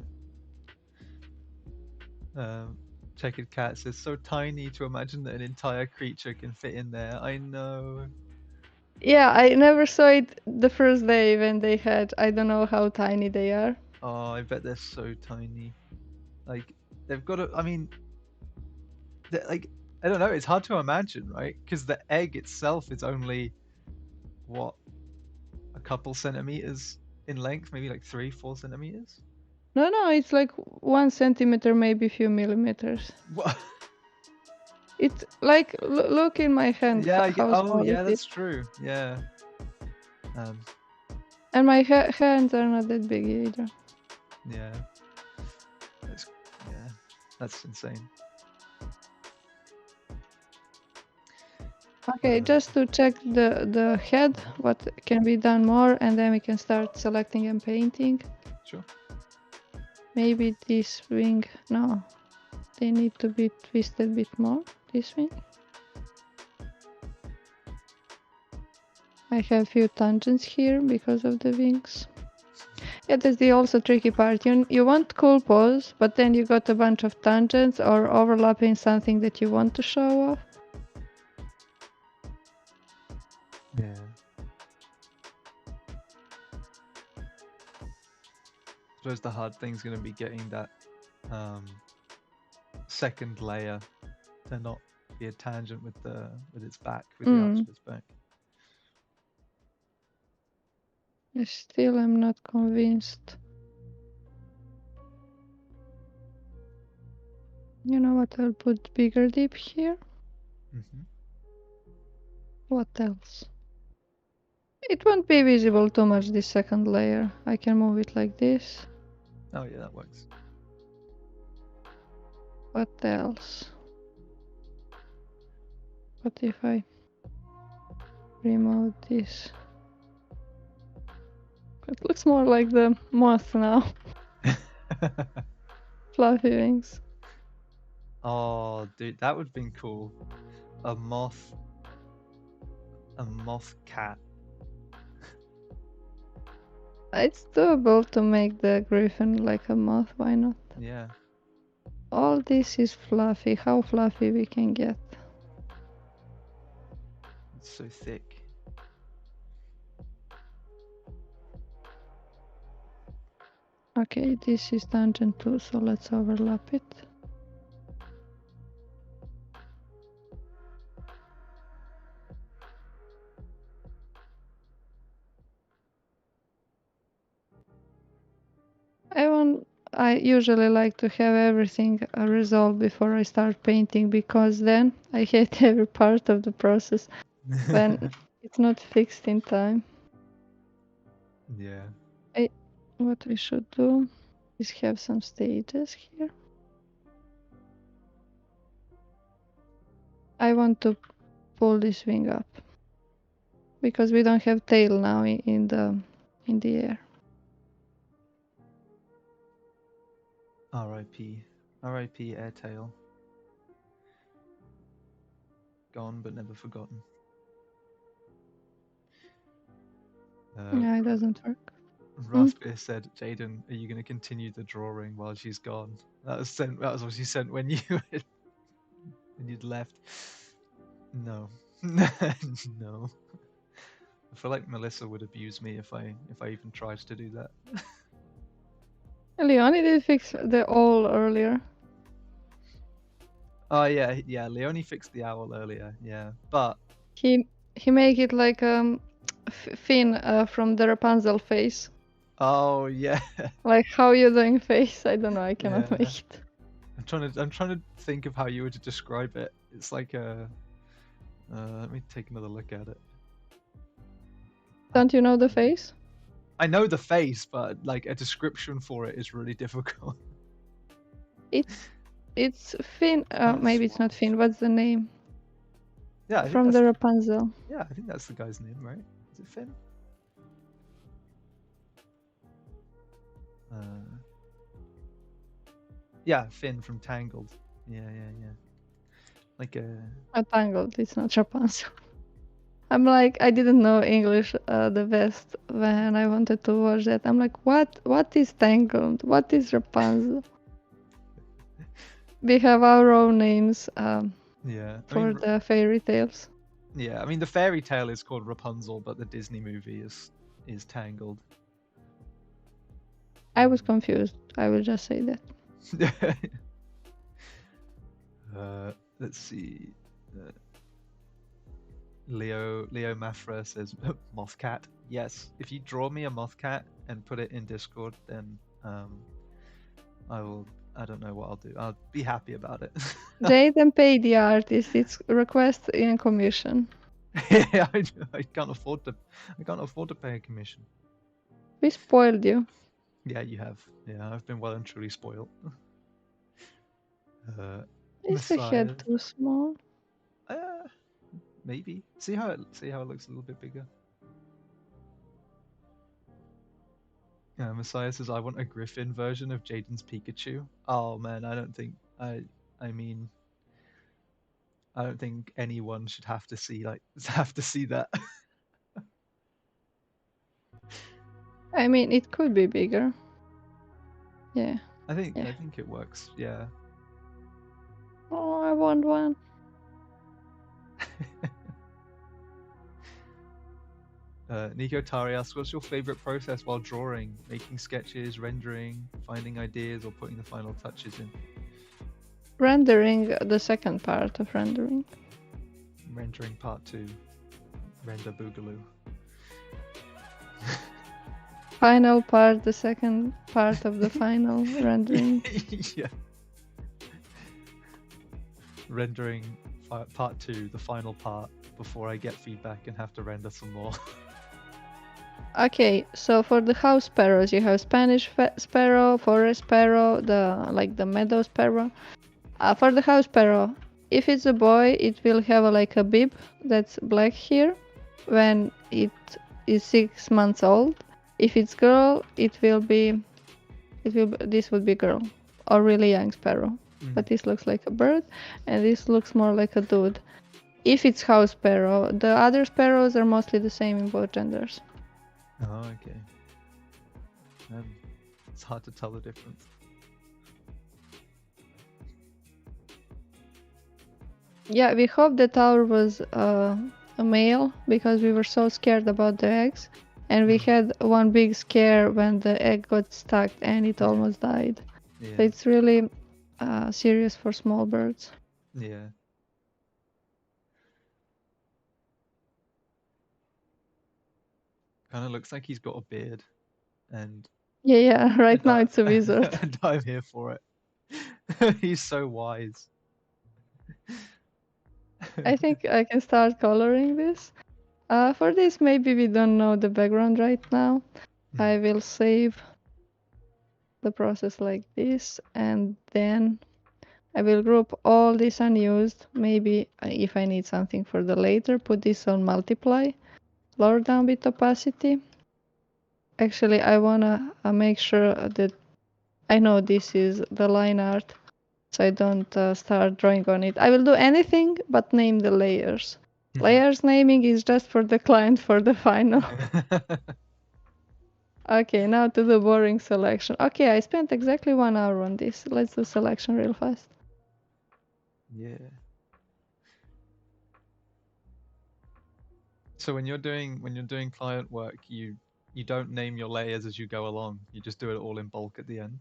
Checkered Cat says, so tiny to imagine that an entire creature can fit in there. I know. Yeah, I never saw it the first day when they had. I don't know how tiny they are. Oh, I bet they're so tiny. Like, they've got to, I mean, like, I don't know, it's hard to imagine, right? Because the egg itself is only, what, a couple centimeters in length, maybe like 3-4 centimeters? No, it's like 1 centimeter, maybe a few millimeters. What? It's like look in my hand Yeah, how oh, small it yeah, is. that's true. Yeah. Um, And my hands are not that big either. yeah. That's, yeah, that's insane. Okay, just to check the head, what can be done more, and then we can start selecting and painting. Sure. Maybe this wing, no, they need to be twisted a bit more, this wing. I have few tangents here because of the wings. Yeah, that's the also tricky part. You want cool pose, but then you got a bunch of tangents or overlapping something that you want to show off. Yeah. I suppose the hard thing's going to be getting that second layer to not be a tangent with its back, with the arch of its back. Still, I'm not convinced. You know what? I'll put bigger dip here. What else? It won't be visible too much, this second layer. I can move it like this. Oh yeah, that works. What else? What if I remove this? It looks more like the moth now. Fluffy wings. Oh, dude, that would have been cool. A moth cat. It's doable to make the griffin like a moth, why not? Yeah. All this is fluffy. How fluffy we can get? It's so thick. Okay, this is tangent 2, so let's overlap it. I usually like to have everything resolved before I start painting, because then I hate every part of the process when it's not fixed in time. Yeah. What we should do is have some stages here. I want to pull this wing up because we don't have tail now in the air. R.I.P. R.I.P. Airtail. Gone but never forgotten. Yeah, it doesn't work. Raspberry said, "Jaden, are you going to continue the drawing while she's gone?" That was sent. That was what she sent when you'd left. No, no. I feel like Melissa would abuse me if I even tried to do that. Leonie did fix the owl earlier. Oh yeah. Leonie fixed the owl earlier. Yeah, but He make it like Finn from the Rapunzel face. oh yeah. Like how you doing face? I don't know. I cannot Yeah. make it. I'm trying to think of how you would describe it. It's like a. Let me take another look at it. Don't you know the face? I know the face, but like a description for it is really difficult. It's Finn. Maybe it's not Finn. What's the name? Yeah, I think From that's, the Rapunzel. yeah, I think that's the guy's name, right? Is it Finn? Yeah, Finn from Tangled. Yeah. Like a. Tangled. It's not Rapunzel. I'm like, I didn't know English the best when I wanted to watch that. I'm like, what is Tangled? What is Rapunzel? We have our own names Yeah. for the fairy tales. Yeah, I mean the fairy tale is called Rapunzel, but the Disney movie is Tangled. I was confused. I will just say that. Let's see. Leo Mafra says moth cat. Yes, if you draw me a moth cat and put it in Discord, then I will. I don't know what I'll do. I'll be happy about it. Jaden pay the artist. It's request in commission. Yeah, I can't afford to. I can't afford to pay a commission. We spoiled you. Yeah, you have. Yeah, I've been well and truly spoiled. Is the head too small? Maybe. See how it looks a little bit bigger. Yeah, Messiah says I want a Griffin version of Jaden's Pikachu. Oh man, I don't think I don't think anyone should have to see that. I mean, it could be bigger. Yeah. I think it works. Yeah. Oh, I want one. Nico Tari asks, what's your favorite process while drawing? Making sketches, rendering, finding ideas, or putting the final touches in? Rendering, the second part of rendering. Rendering part 2. Render Boogaloo. Final part, the second part of the final rendering. Yeah. Rendering part 2, the final part, before I get feedback and have to render some more. Okay, so for the house sparrows, you have Spanish sparrow, forest sparrow, the meadow sparrow. For the house sparrow, if it's a boy, it will have like a bib that's black here when it is 6 months old. If it's girl, this would be girl or really young sparrow. But this looks like a bird, and this looks more like a dude. If it's house sparrow, the other sparrows are mostly the same in both genders. Oh, okay. It's hard to tell the difference. Yeah, we hope that ours was a male because we were so scared about the eggs. And we had one big scare when the egg got stuck and it almost died. Yeah. So it's really serious for small birds. Yeah. Kind of looks like he's got a beard, and Yeah. Right now it's a wizard. And I'm here for it. He's so wise. I think I can start coloring this. For this, maybe we don't know the background right now. I will save the process like this, and then I will group all this unused. Maybe if I need something for the later, put this on multiply. Lower down with opacity. Actually, I wanna make sure that I know this is the line art, so I don't start drawing on it. I will do anything but name the layers. Layers naming is just for the client for the final. Okay, now to the boring selection. Okay, I spent exactly 1 hour on this. Let's do selection real fast. Yeah. So when you're doing client work, you don't name your layers as you go along. You just do it all in bulk at the end.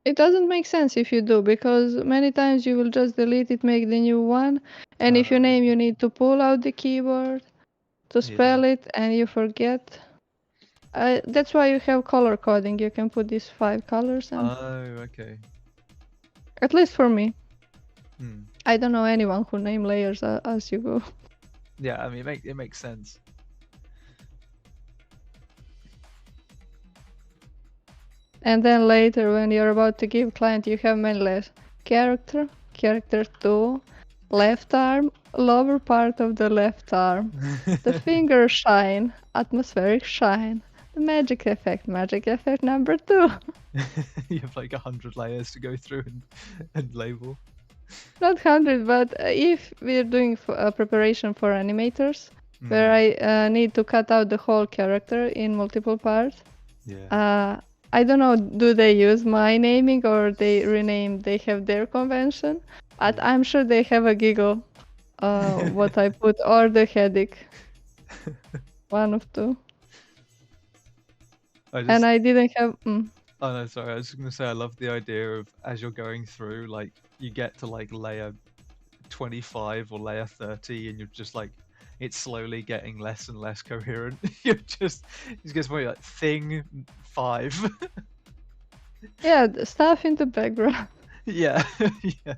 It doesn't make sense if you do, because many times you will just delete it, make the new one, and if you name, you need to pull out the keyboard to spell it, and you forget. That's why you have color coding. You can put these 5 colors, and Oh, okay. at least for me. Hmm. I don't know anyone who name layers as you go. Yeah, I mean, it makes sense. And then later, when you're about to give client, you have many layers. Character, character 2, left arm, lower part of the left arm, the finger shine, atmospheric shine, the magic effect number 2. You have like 100 layers to go through and label. Not 100, but if we're doing preparation for animators, where I need to cut out the whole character in multiple parts, Yeah. I don't know, do they use my naming or they rename, they have their convention? But Yeah. I'm sure they have a giggle what I put, or the headache. One of two. And I didn't have... Oh no, sorry, I was just gonna say I love the idea of as you're going through, like you get to like layer 25 or layer 30 and you're just like it's slowly getting less and less coherent. You're just it gets more like thing 5. Yeah, the stuff in the background. Yeah. Yeah.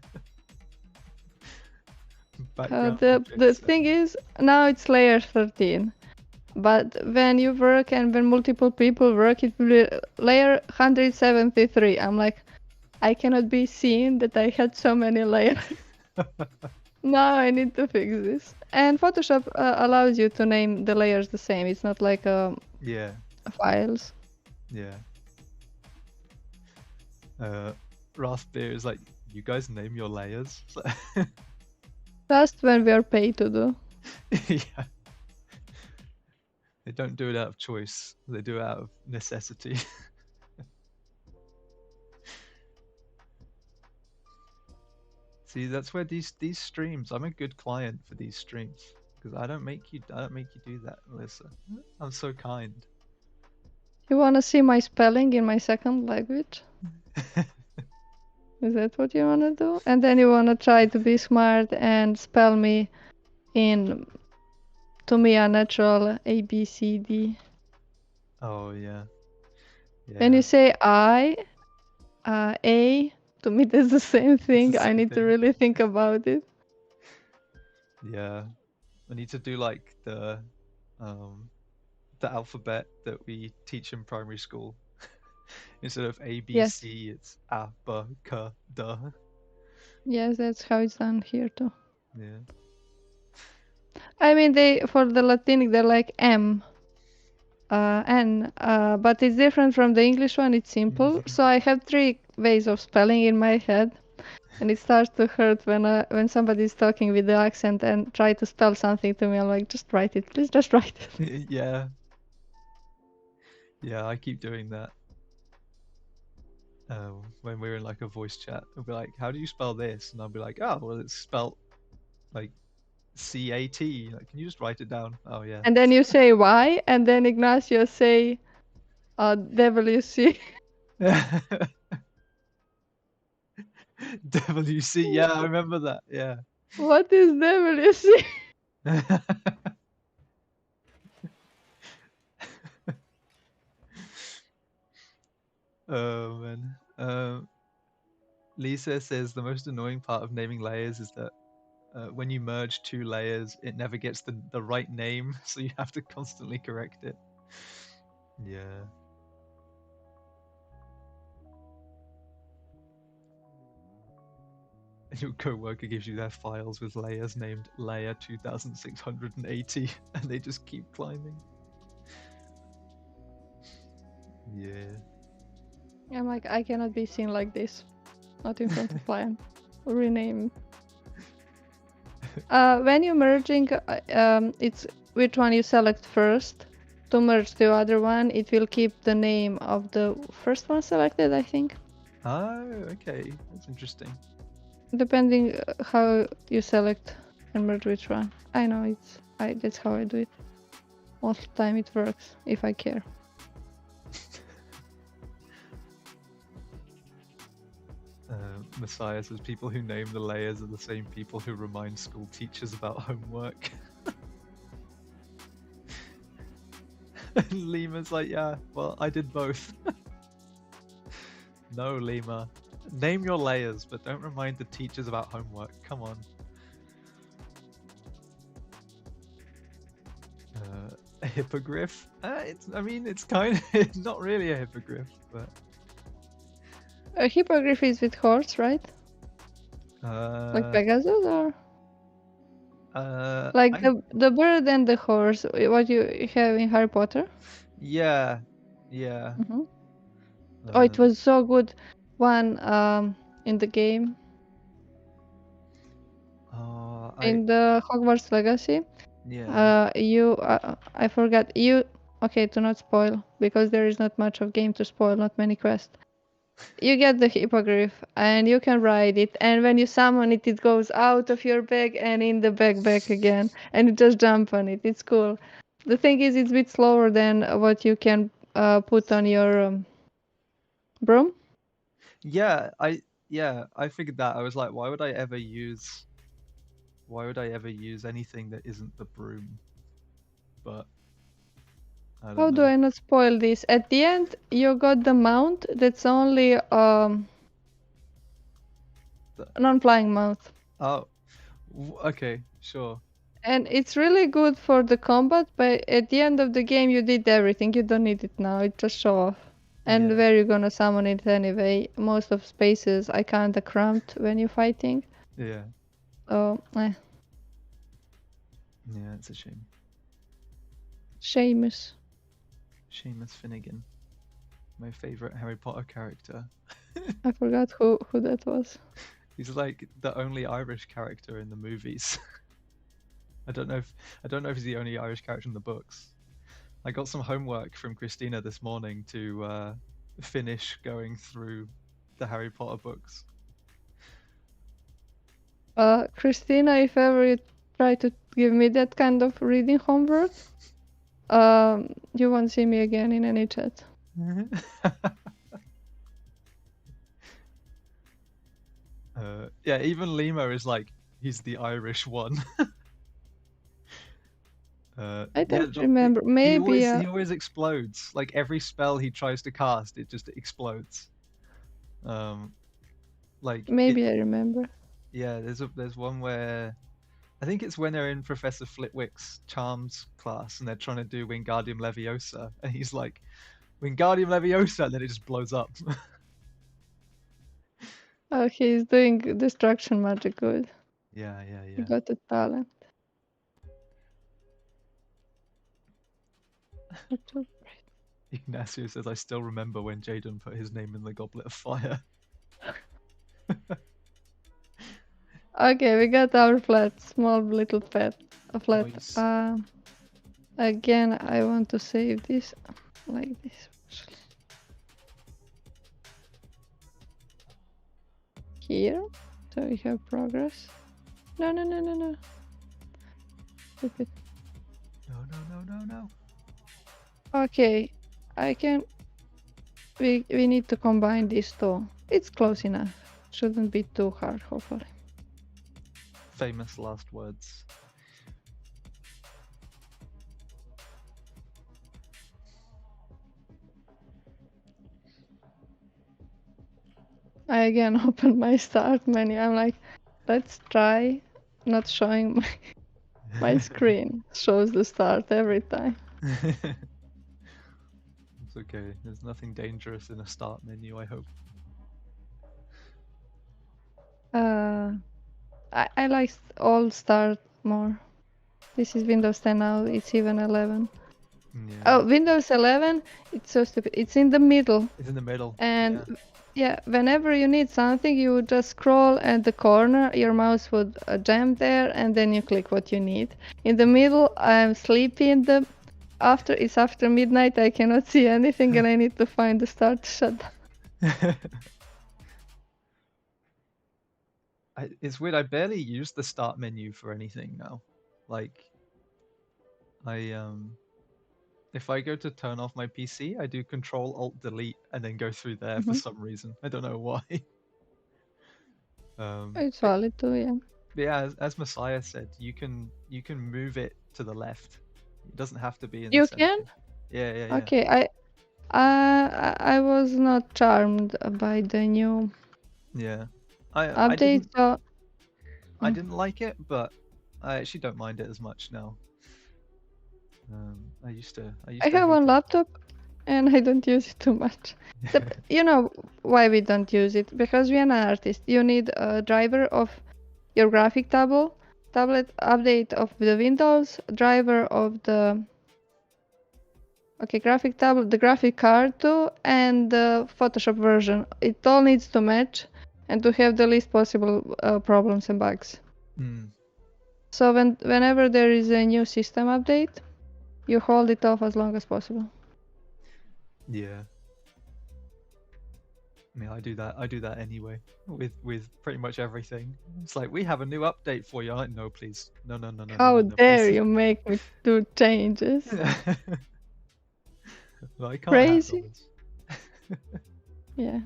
The thing is, now it's layer 13. But when you work and when multiple people work, it will be layer 173. I'm like, I cannot be seen that I had so many layers. Now I need to fix this. And Photoshop allows you to name the layers the same. It's not like files. Yeah. Raspbeer is like, you guys name your layers? Just when we are paid to do. Yeah. They don't do it out of choice. They do it out of necessity. See, that's where these streams. I'm a good client for these streams because I don't make you do that, Melissa. I'm so kind. You wanna see my spelling in my second language? Is that what you wanna do? And then you wanna try to be smart and spell me in, to me, a natural A, B, C, D. Oh yeah. Yeah. When you say I, A, to me that's the same thing. I need to really think about it. Yeah. I need to do like the alphabet that we teach in primary school. Instead of A, B, Yes. C, it's A, B, K, D. Yes, that's how it's done here too. Yeah. I mean, they for the Latinic they're like M, N, but it's different from the English one. It's simple. So I have 3 ways of spelling in my head, and it starts to hurt when somebody's talking with the accent and try to spell something to me. I'm like, just write it, please, just write it. Yeah. Yeah, I keep doing that. When we're in like a voice chat, we'll be like, how do you spell this? And I'll be like, oh, well, it's spelled like C-A-T. Like, can you just write it down? Oh, yeah. And then you say why, and then Ignacio say, WC. WC, yeah, I remember that, yeah. What is WC? Oh, man. Lisa says the most annoying part of naming layers is that when you merge 2 layers, it never gets the right name, so you have to constantly correct it. Yeah. And your co-worker gives you their files with layers named layer 2680, and they just keep climbing. Yeah. I'm like, I cannot be seen like this. Not in front of client. Rename. When you're merging, it's which one you select first. to merge the other one, it will keep the name of the first one selected, I think. Oh, okay. That's interesting. Depending how you select and merge which one. I know that's how I do it. Most of the time it works, if I care. Messiah says people who name the layers are the same people who remind school teachers about homework. And Lima's like, yeah, well, I did both. No, Lima. Name your layers, but don't remind the teachers about homework. Come on. A hippogriff? It's kind of not really a hippogriff, but A hippogriff is with horse, right? Like Pegasus, or like the bird and the horse, what you have in Harry Potter? Yeah. Mm-hmm. Oh, it was so good. One in the game. In the Hogwarts Legacy. Yeah. I forgot you. Okay, to not spoil, because there is not much of game to spoil, not many quests. You get the hippogriff and you can ride it, and when you summon it, it goes out of your bag and in the bag back again, and you just jump on it. It's cool. The thing is, it's a bit slower than what you can put on your broom. Yeah, I figured that. I was like, why would I ever use anything that isn't the broom? But I don't How know. do I not spoil this? At the end, you got the mount that's only non-flying mount. Oh, okay, sure. And it's really good for the combat, but at the end of the game, you did everything. You don't need it now. It just show off. And Yeah. where you're gonna summon it anyway. Most of spaces I kinda cramped when you're fighting. Yeah. So, Yeah, it's a shame. Seamus Finnegan, my favorite Harry Potter character. I forgot who that was. He's like the only Irish character in the movies. I don't know if he's the only Irish character in the books. I got some homework from Christina this morning to finish going through the Harry Potter books. Christina, if ever you try to give me that kind of reading homework, you won't see me again in any chat. Yeah, even Lima is like, he's the Irish one. I don't remember. Maybe he always explodes. Like every spell he tries to cast, it just explodes. Like maybe I remember. Yeah, there's one where I think it's when they're in Professor Flitwick's charms class and they're trying to do Wingardium Leviosa, and he's like, Wingardium Leviosa, and then it just blows up. Oh, he's doing destruction magic good. Yeah. He got the talent. Ignacio says, I still remember when Jaden put his name in the Goblet of Fire. Okay, we got our flat, small little pet. A flat. Nice. Again, I want to save this like this. Here, so we have progress. No. Stupid. No. Okay, I can. We need to combine these two. It's close enough. Shouldn't be too hard, hopefully. Famous last words. I again open my start menu. I'm like, let's try not showing my screen. Shows the start every time. It's okay. There's nothing dangerous in a start menu, I hope. I like old start more. This is Windows 10 now. It's even 11. Yeah. Oh, Windows 11. It's so stupid. It's in the middle. It's in the middle. And yeah, whenever you need something, you would just scroll at the corner. Your mouse would jam there, and then you click what you need. In the middle, I'm sleepy in the after midnight, I cannot see anything, and I need to find the start shutdown. It's weird. I barely use the start menu for anything now. Like, if I go to turn off my PC, I do Control Alt Delete and then go through there for some reason. I don't know why. It's valid too, yeah. But yeah, as Messiah said, you can move it to the left. It doesn't have to be in the You center. can? Yeah. Okay, I was not charmed by the new Yeah. update. I didn't like it, but I actually don't mind it as much now. I used to have one laptop, and I don't use it too much. You know why we don't use it? Because we are an artist. You need a driver of your graphic tablet, update of the Windows, driver of the graphic tablet, the graphic card too, and the Photoshop version. It all needs to match and to have the least possible problems and bugs. So whenever there is a new system update, you hold it off as long as possible. Yeah. I mean, I do that anyway with pretty much everything. It's like, we have a new update for you. I'm like, no, please, no. How no, dare please. you make me do changes? Well, I can't Crazy. handle this. Yeah,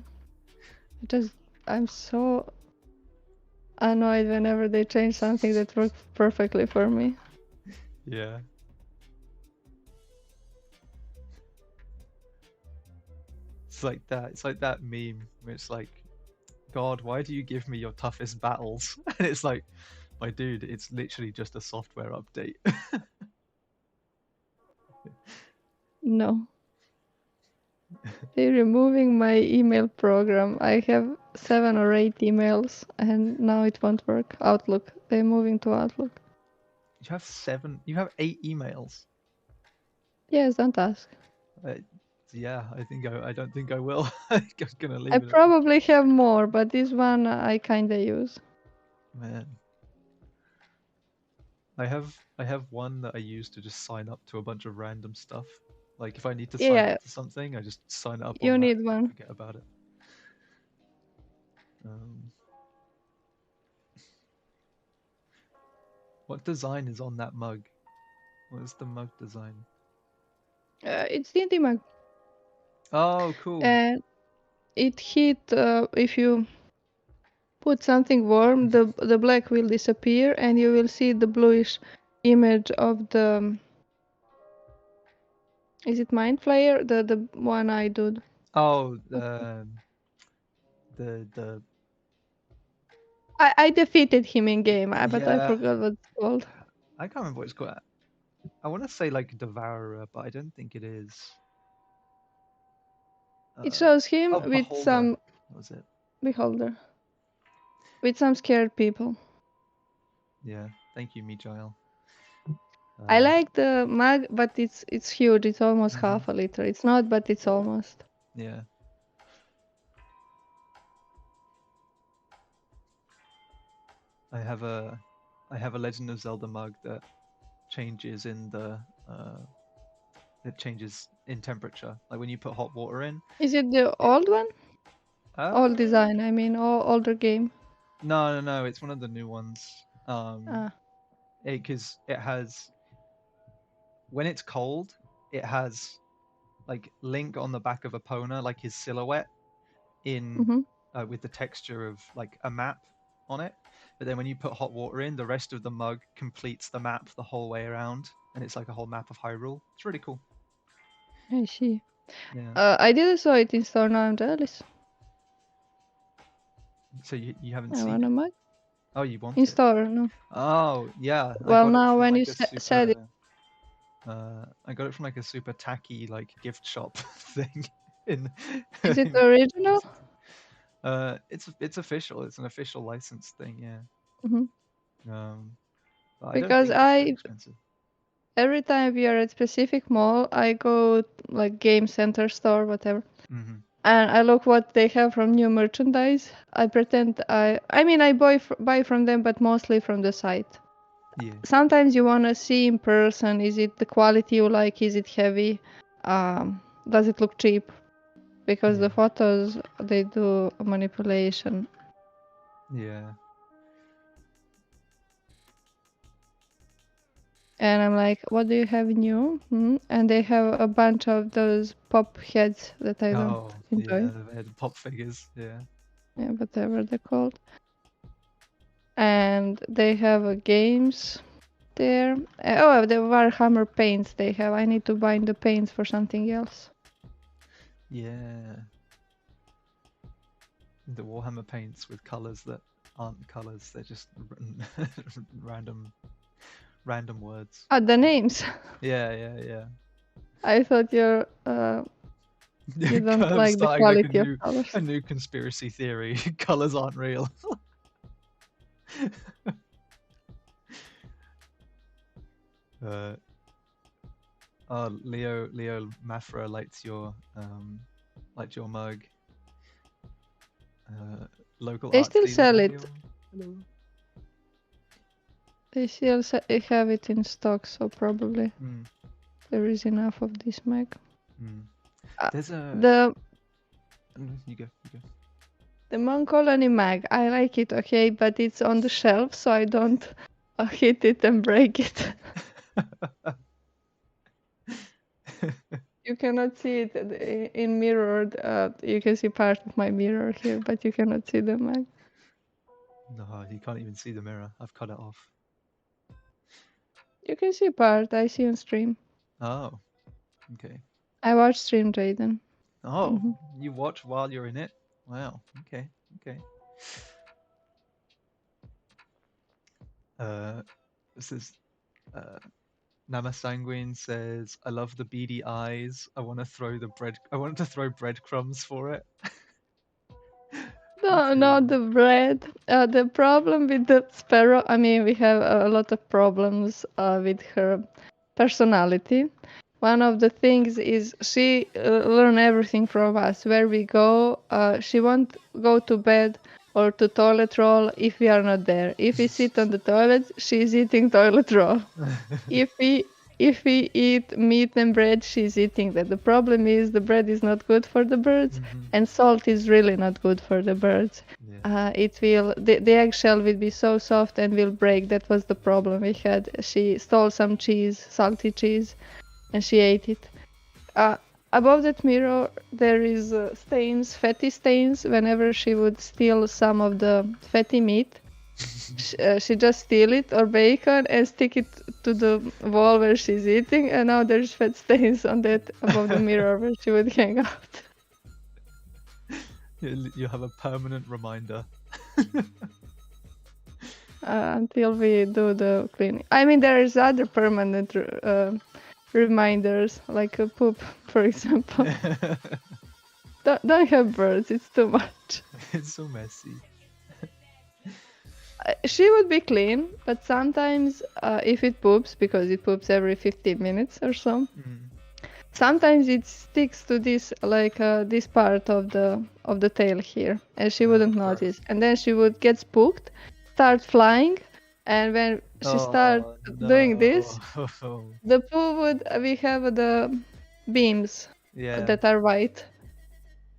I'm so annoyed whenever they change something that works perfectly for me. Yeah. It's like that meme where it's like, God, why do you give me your toughest battles? And it's like, my dude, it's literally just a software update. No. They're removing my email program. I have 7 or 8 emails, and now it won't work. Outlook. They're moving to Outlook. You have 8 emails. Yes, don't ask. Yeah, I don't think I will. I'm gonna leave it. I probably have more, but this one I kinda use. Man. I have one that I use to just sign up to a bunch of random stuff. Like, if I need to sign up to something, I just sign up. You need one. Forget about it. What design is on that mug? What is the mug design? It's D&D mug. Oh, cool. And it hit if you put something warm, the black will disappear, and you will see the bluish image of the. Is it Mind Flayer? The one-eyed dude. Oh, I defeated him in game, but I forgot what it's called. I can't remember what it's called. I want to say like Devourer, but I don't think it is. It shows him with Beholder. some. What was it? Beholder. With some scared people. Yeah, thank you, Mijail. I like the mug, but it's huge. It's almost half a liter. It's not, but it's almost. Yeah. I have a Legend of Zelda mug that changes in it changes in temperature. Like when you put hot water in. Is it the old one? Old design, I mean, older game. No, it's one of the new ones. Because it has, when it's cold, it has like Link on the back of Epona, like his silhouette in with the texture of like a map on it. But then when you put hot water in, the rest of the mug completes the map the whole way around, and it's like a whole map of Hyrule. It's really cool. I see. Yeah. I didn't saw it in store. Now I'm jealous. So you haven't seen it? A mug? Oh, you want in it? store? No. Oh yeah. Well, now when you said it. I got it from like a super tacky like gift shop thing. Is it original? It's official. It's an official license thing. Yeah. Because every time we are at specific mall, I go like game center store, whatever, and I look what they have from new merchandise. I pretend I mean I buy from them, but mostly from the site. Yeah. Sometimes you want to see in person, is it the quality you like, is it heavy, does it look cheap, because the Yeah. photos, they do manipulation. Yeah. And I'm like, what do you have new? And they have a bunch of those pop heads that I don't Oh, enjoy. yeah. They had the pop figures. Yeah. Yeah, whatever they're called. And they have games there. Oh, the Warhammer paints they have. I need to buy the paints for something else. Yeah. The Warhammer paints with colors that aren't colors. They're just random words. Ah, the names. Yeah, yeah, yeah. I thought you don't I'm like the starting like quality of colors. a new conspiracy theory. Colors aren't real. Leo Mafra likes your mug. Local They art still scene sell in it. Rio. Hello. They still have it in stock, so probably there is enough of this mag. There's a you go. The Mooncolony mag, I like it, okay, but it's on the shelf, so I don't hit it and break it. You cannot see it in mirrored. You can see part of my mirror here, but you cannot see the mag. No, you can't even see the mirror. I've cut it off. You can see part. I see on stream. Oh, okay. I watch stream, Jaden. Oh, you watch while you're in it? Wow. Okay. This is Nama Sanguine says, "I love the beady eyes. I want to throw breadcrumbs for it." No, not the bread. The problem with the sparrow, I mean, we have a lot of problems with her personality. One of the things is she learn everything from us. Where we go, she won't go to bed or to toilet roll if we are not there. If we sit on the toilet, she's eating toilet roll. If we eat meat and bread, she's eating that. The problem is the bread is not good for the birds, and salt is really not good for the birds. Yeah. The eggshell will be so soft and will break. That was the problem we had. She stole some cheese, salty cheese, and she ate it. Above that mirror, there is stains, fatty stains. Whenever she would steal some of the fatty meat, she just steal it or bacon and stick it to the wall where she's eating, and now there's fat stains on that above the mirror where she would hang out. You have a permanent reminder. Until we do the cleaning. I mean, there is other permanent reminders, like a poop, for example. Don't have birds, it's too much. It's so messy. She would be clean, but sometimes if it poops, because it poops every 15 minutes or so, sometimes it sticks to this, like this part of the tail here, and she wouldn't notice. And then she would get spooked, start flying, and when she starts doing this, the poo we have the beams that are white.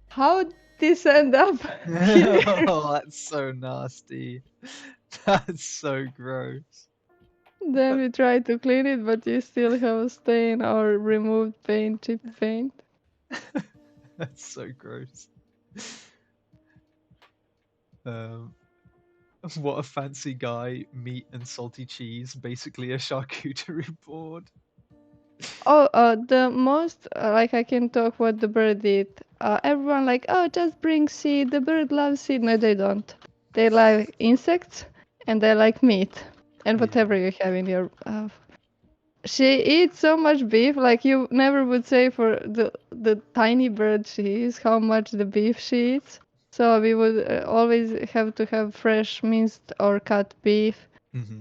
How this end up here? Oh, that's so nasty. That's so gross. Then we try to clean it, but you still have a stain or removed paint, chip paint. That's so gross. What a fancy guy, meat and salty cheese, basically a charcuterie board. Oh, the most, like I can talk what the bird did. Everyone like, oh, just bring seed, the bird loves seed. No, they don't. They like insects and they like meat and whatever you have in your... She eats so much beef, like you never would say for the tiny bird she is, how much the beef she eats. So we would always have to have fresh minced or cut beef.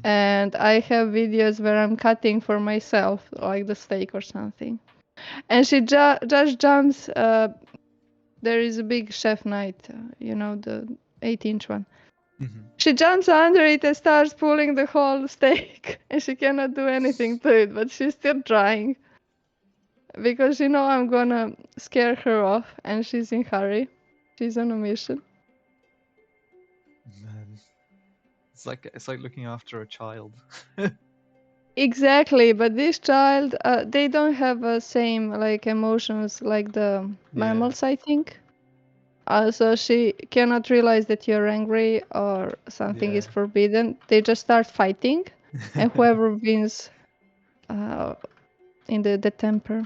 And I have videos where I'm cutting for myself, like the steak or something. And she just jumps. There is a big chef knife, the 8-inch one. Mhm. She jumps under it and starts pulling the whole stake, and she cannot do anything to it, but she's still trying. Because she know I'm gonna scare her off, and she's in hurry. She's on a mission. Man, it's like looking after a child. Exactly, but this child, they don't have the same like emotions like the mammals, I think. So she cannot realize that you're angry or something is Yeah. forbidden. They just start fighting, and whoever wins in the temper.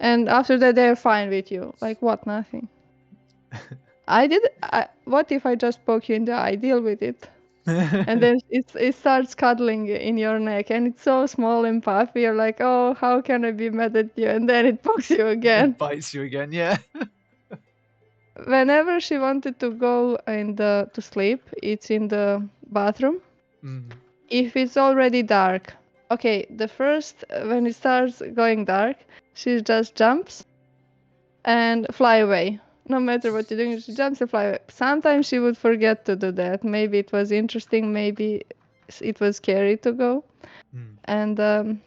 And after that, they're fine with you. Like, what? Nothing. What if I just poke you in the eye? Deal with it. And then it starts cuddling in your neck, and it's so small and puffy. You're like, oh, how can I be mad at you? And then it pokes you again. It bites you again, yeah. Whenever she wanted to go to sleep, it's in the bathroom. Mm. If it's already dark, okay, the first when it starts going dark, she just jumps and fly away. No matter what you're doing, she jumps and fly away. Sometimes she would forget to do that. Maybe it was interesting, maybe it was scary to go. Mm. And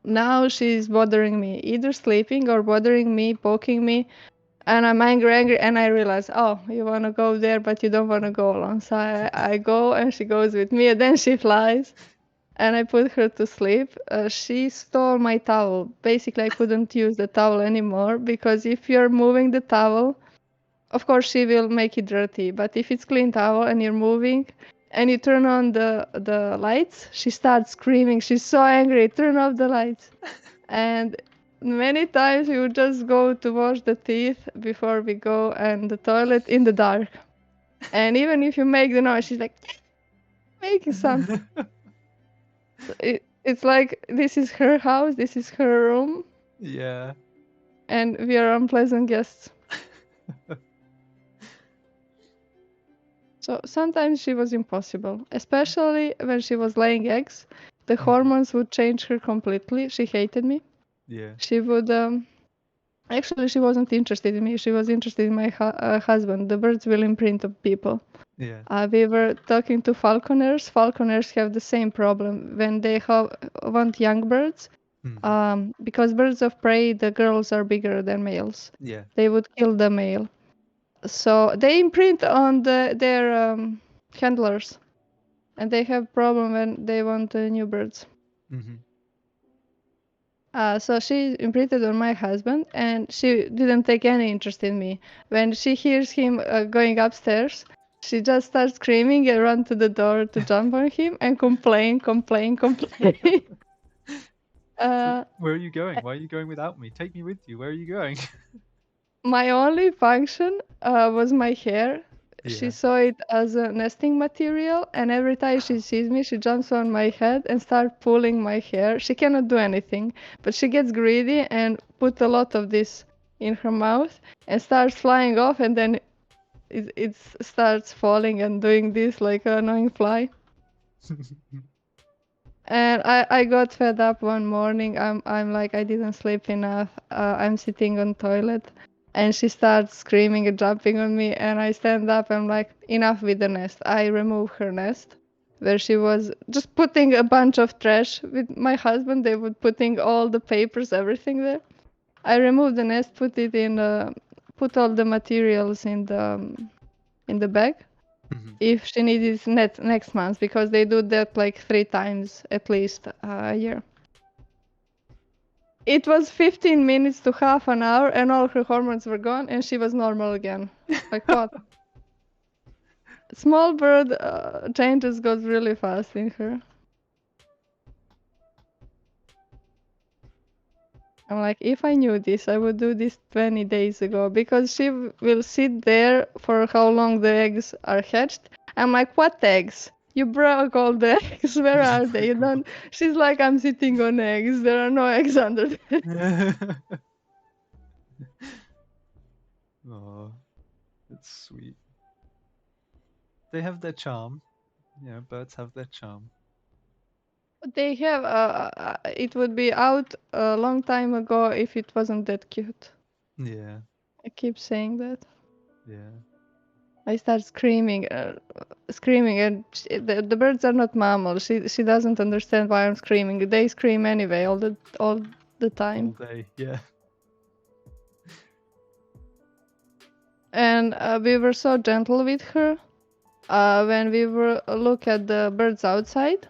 now she's bothering me, either sleeping or bothering me, poking me. And I'm angry, and I realize, oh, you want to go there, but you don't want to go alone. So I go, and she goes with me, and then she flies, and I put her to sleep. She stole my towel. Basically, I couldn't use the towel anymore, because if you're moving the towel, of course she will make it dirty. But if it's clean towel and you're moving, and you turn on the lights, she starts screaming. She's so angry. Turn off the lights. And many times we would just go to wash the teeth before we go and the toilet in the dark. And even if you make the noise, she's like making something. It's like this is her house, this is her room, Yeah. and we are unpleasant guests. So sometimes she was impossible, especially when she was laying eggs. The hormones would change her completely. She hated me. Yeah. She would actually, she wasn't interested in me. She was interested in my husband. The birds will imprint of people. Yeah. We were talking to falconers. Falconers have the same problem when they want young birds. Because birds of prey, the girls are bigger than males. Yeah. They would kill the male. So they imprint on their handlers, and they have problem when they want new birds. Mm-hmm. So she imprinted on my husband, and she didn't take any interest in me. When she hears him going upstairs, she just starts screaming and run to the door to jump on him and complain. Where are you going? Why are you going without me? Take me with you. Where are you going? My only function was my hair. She saw it as a nesting material, and every time she sees me, she jumps on my head and starts pulling my hair. She cannot do anything, but she gets greedy and put a lot of this in her mouth and starts flying off, and then it starts falling and doing this like an annoying fly. And I got fed up one morning. I'm like, I didn't sleep enough. I'm sitting on toilet. And she starts screaming and jumping on me, and I stand up. I'm like, enough with the nest. I remove her nest, where she was just putting a bunch of trash. With my husband, they would putting all the papers, everything there. I removed the nest, put it in, put all the materials in the bag. If she needs it next month, because they do that like 3 times at least a year. It was 15 minutes to half an hour, and all her hormones were gone, and she was normal again. Like what? Small bird changes goes really fast in her. I'm like, if I knew this, I would do this 20 days ago, because she will sit there for how long the eggs are hatched. I'm like, what eggs? You broke all the eggs. Where are they? You don't. She's like, I'm sitting on eggs. There are no eggs under there. Oh, that's sweet. They have their charm. Yeah, birds have their charm. They have. It would be out a long time ago if it wasn't that cute. Yeah. I keep saying that. Yeah. I start screaming, screaming, and the birds are not mammals. She doesn't understand why I'm screaming. They scream anyway all the all time. day. Yeah. And we were so gentle with her. When we were look at the birds outside,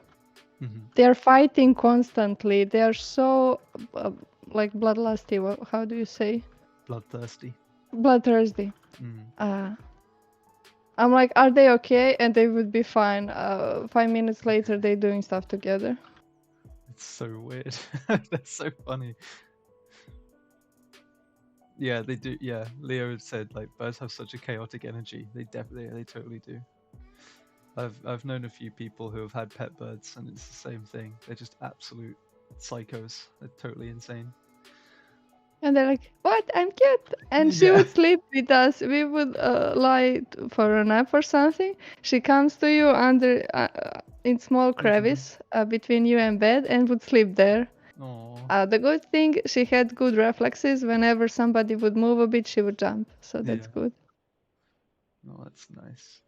they're fighting constantly. They are so like bloodlusty. How do you say? Bloodthirsty. Bloodthirsty. I'm like, are they okay? And they would be fine. 5 minutes later, they're doing stuff together. It's so weird. That's so funny. Yeah, they do. Yeah, Leo said like birds have such a chaotic energy. They totally do. I've known a few people who have had pet birds, and it's the same thing. They're just absolute psychos. They're totally insane. And they're like, "What? I'm cute." And she would sleep with us. We would lie for a nap or something. She comes to you under in small crevice between you and bed and would sleep there. The good thing, she had good reflexes. Whenever somebody would move a bit, she would jump. So that's good. Oh, that's nice.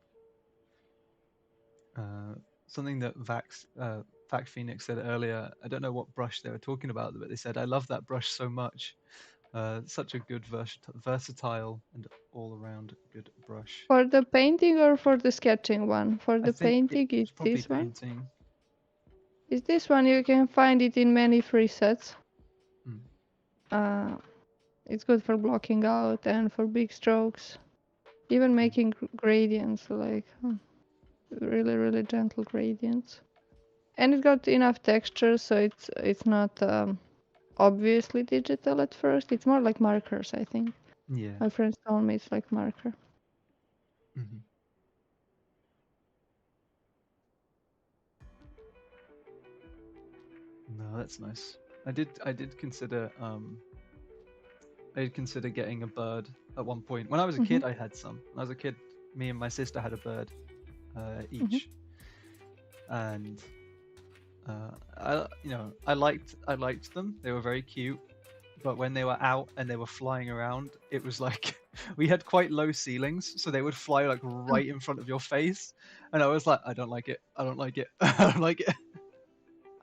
Something that Vac Phoenix said earlier, I don't know what brush they were talking about, but they said, I love that brush so much. Such a good versatile and all-around good brush. For the painting or for the sketching one? For the painting, it's this one. Painting. Is this one? You can find it in many free sets. It's good for blocking out and for big strokes. Even making gradients, like really, really gentle gradients. And it got enough texture, so it's not obviously digital at first. It's more like markers, I think. Yeah. My friends told me it's like marker. No, that's nice. I did consider getting a bird at one point. When I was a kid, I had some. When I was a kid, me and my sister had a bird each, and I liked them. They were very cute, but when they were out and they were flying around, it was like we had quite low ceilings, so they would fly like right in front of your face, and I was like, I don't like it. I don't like it. I don't like it.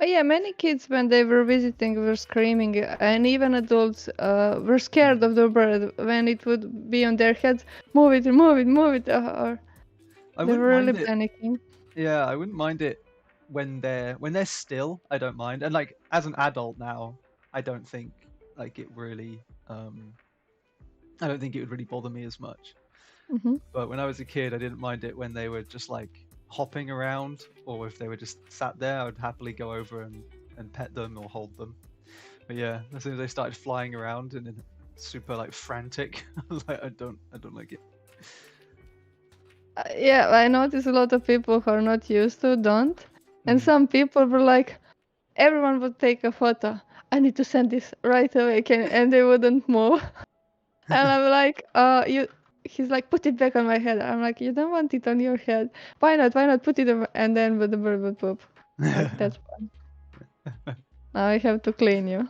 Oh yeah, many kids when they were visiting were screaming, and even adults were scared of the bird when it would be on their heads. Move it, move it, move it. Or they were really panicking. Yeah, I wouldn't mind it when they're still. I don't mind, and like as an adult now, I don't think like it really. I don't think it would really bother me as much. But when I was a kid, I didn't mind it when they were just like hopping around, or if they were just sat there, I would happily go over and pet them or hold them. But yeah, as soon as they started flying around and then super like frantic, I was like, I don't like it. Yeah, I notice a lot of people who are not used to don't, and some people were like, everyone would take a photo. I need to send this right away, and they wouldn't move. And I'm like, he's like, put it back on my head. I'm like, you don't want it on your head. Why not? Why not put it on? And then the bird would poop. Like, that's fine. Now I have to clean you.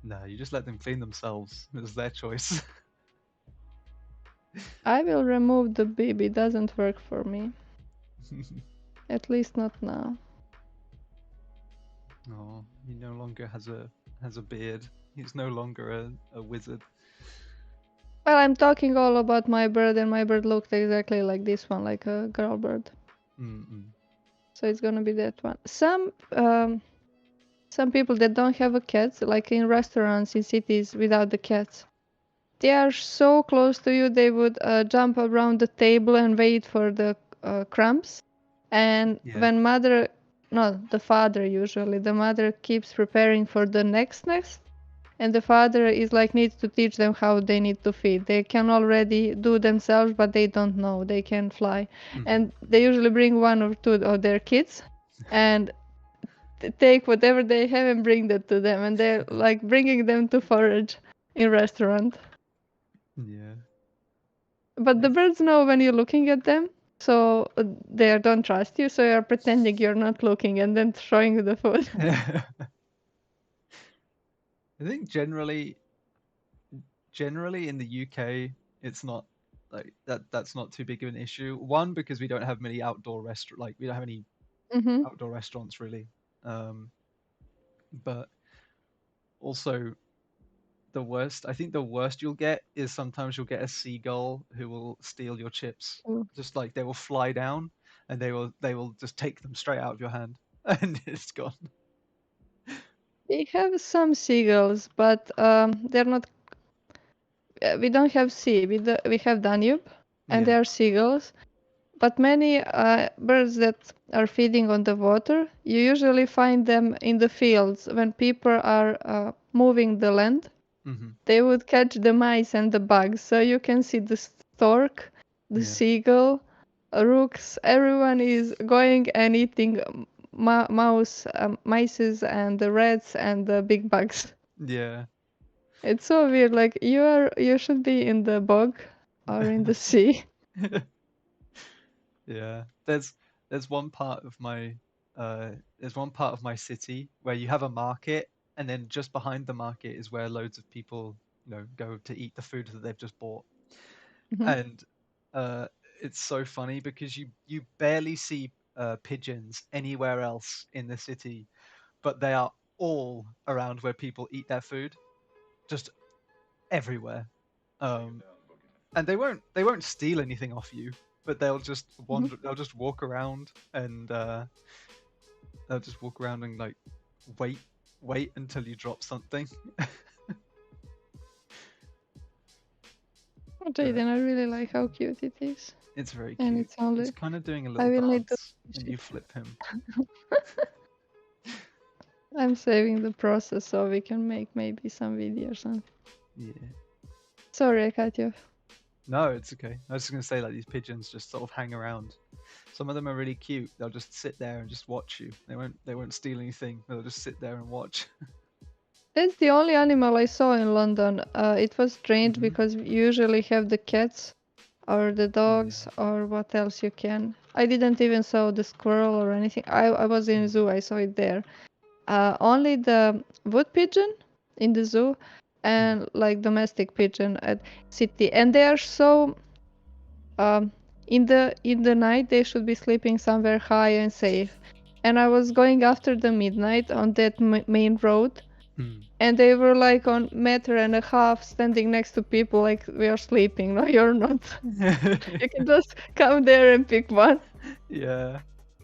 No, you just let them clean themselves. It was their choice. I will remove the baby. It doesn't work for me. At least not now. Oh, he no longer has a beard. He's no longer a wizard. Well, I'm talking all about my bird, and my bird looked exactly like this one, like a girl bird. So it's gonna be that one. Some people that don't have a cat, like in restaurants in cities without the cats, they are so close to you, they would jump around the table and wait for the crumbs. And when the father usually, the mother keeps preparing for the next nest, and the father is like needs to teach them how they need to feed. They can already do themselves, but they don't know. They can fly. And they usually bring one or two of their kids and take whatever they have and bring that to them. And they're like bringing them to forage in restaurant. Yeah. But the birds know when you're looking at them, so they don't trust you, so you're pretending you're not looking and then throwing the food. I think generally in the UK, it's not like that's not too big of an issue. One, because we don't have many outdoor we don't have any Mm-hmm. outdoor restaurants really. But also I think the worst you'll get is sometimes you'll get a seagull who will steal your chips. Just like they will fly down and they will just take them straight out of your hand and it's gone. We have some seagulls, but they're not. We don't have sea. We have Danube, and Yeah. there are seagulls. But many birds that are feeding on the water, you usually find them in the fields when people are moving the land. Mm-hmm. They would catch the mice and the bugs, so you can see the stork, the Yeah. seagull, rooks. Everyone is going and eating mice and the rats and the big bugs. Yeah. It's so weird. Like you should be in the bog or in the sea. Yeah. There's one part of my city where you have a market and then just behind the market is where loads of people, go to eat the food that they've just bought. Mhm. And uh it's so funny because you barely see pigeons anywhere else in the city, but they are all around where people eat their food, just everywhere. And they won't steal anything off you, but they'll just Mhm. they'll just walk around and like wait until you drop something. Oh, Jaden, I really like how cute it is. It's very And cute. it's only He's kind of doing a I little will need to dance and finish you it. flip him. I'm saving the process so we can make maybe some videos on. Yeah. Sorry, I cut you off. No, it's okay. I was just gonna say, like, these pigeons just sort of hang around. Some of them are really cute. They'll just sit there and just watch you. They won't steal anything. They'll just sit there and watch. That's the only animal I saw in London. It was strange Mhm. because we usually have the cats or the dogs Yeah. or what else you can. I didn't even saw the squirrel or anything. I was in zoo. I saw it there. Only the wood pigeon in the zoo and like domestic pigeon at city, and they are so in the night they should be sleeping somewhere high and safe. And I was going after the midnight on that main road, Mm. and they were like on meter and a half standing next to people like we are sleeping. No, you're not. You can just come there and pick one. Yeah.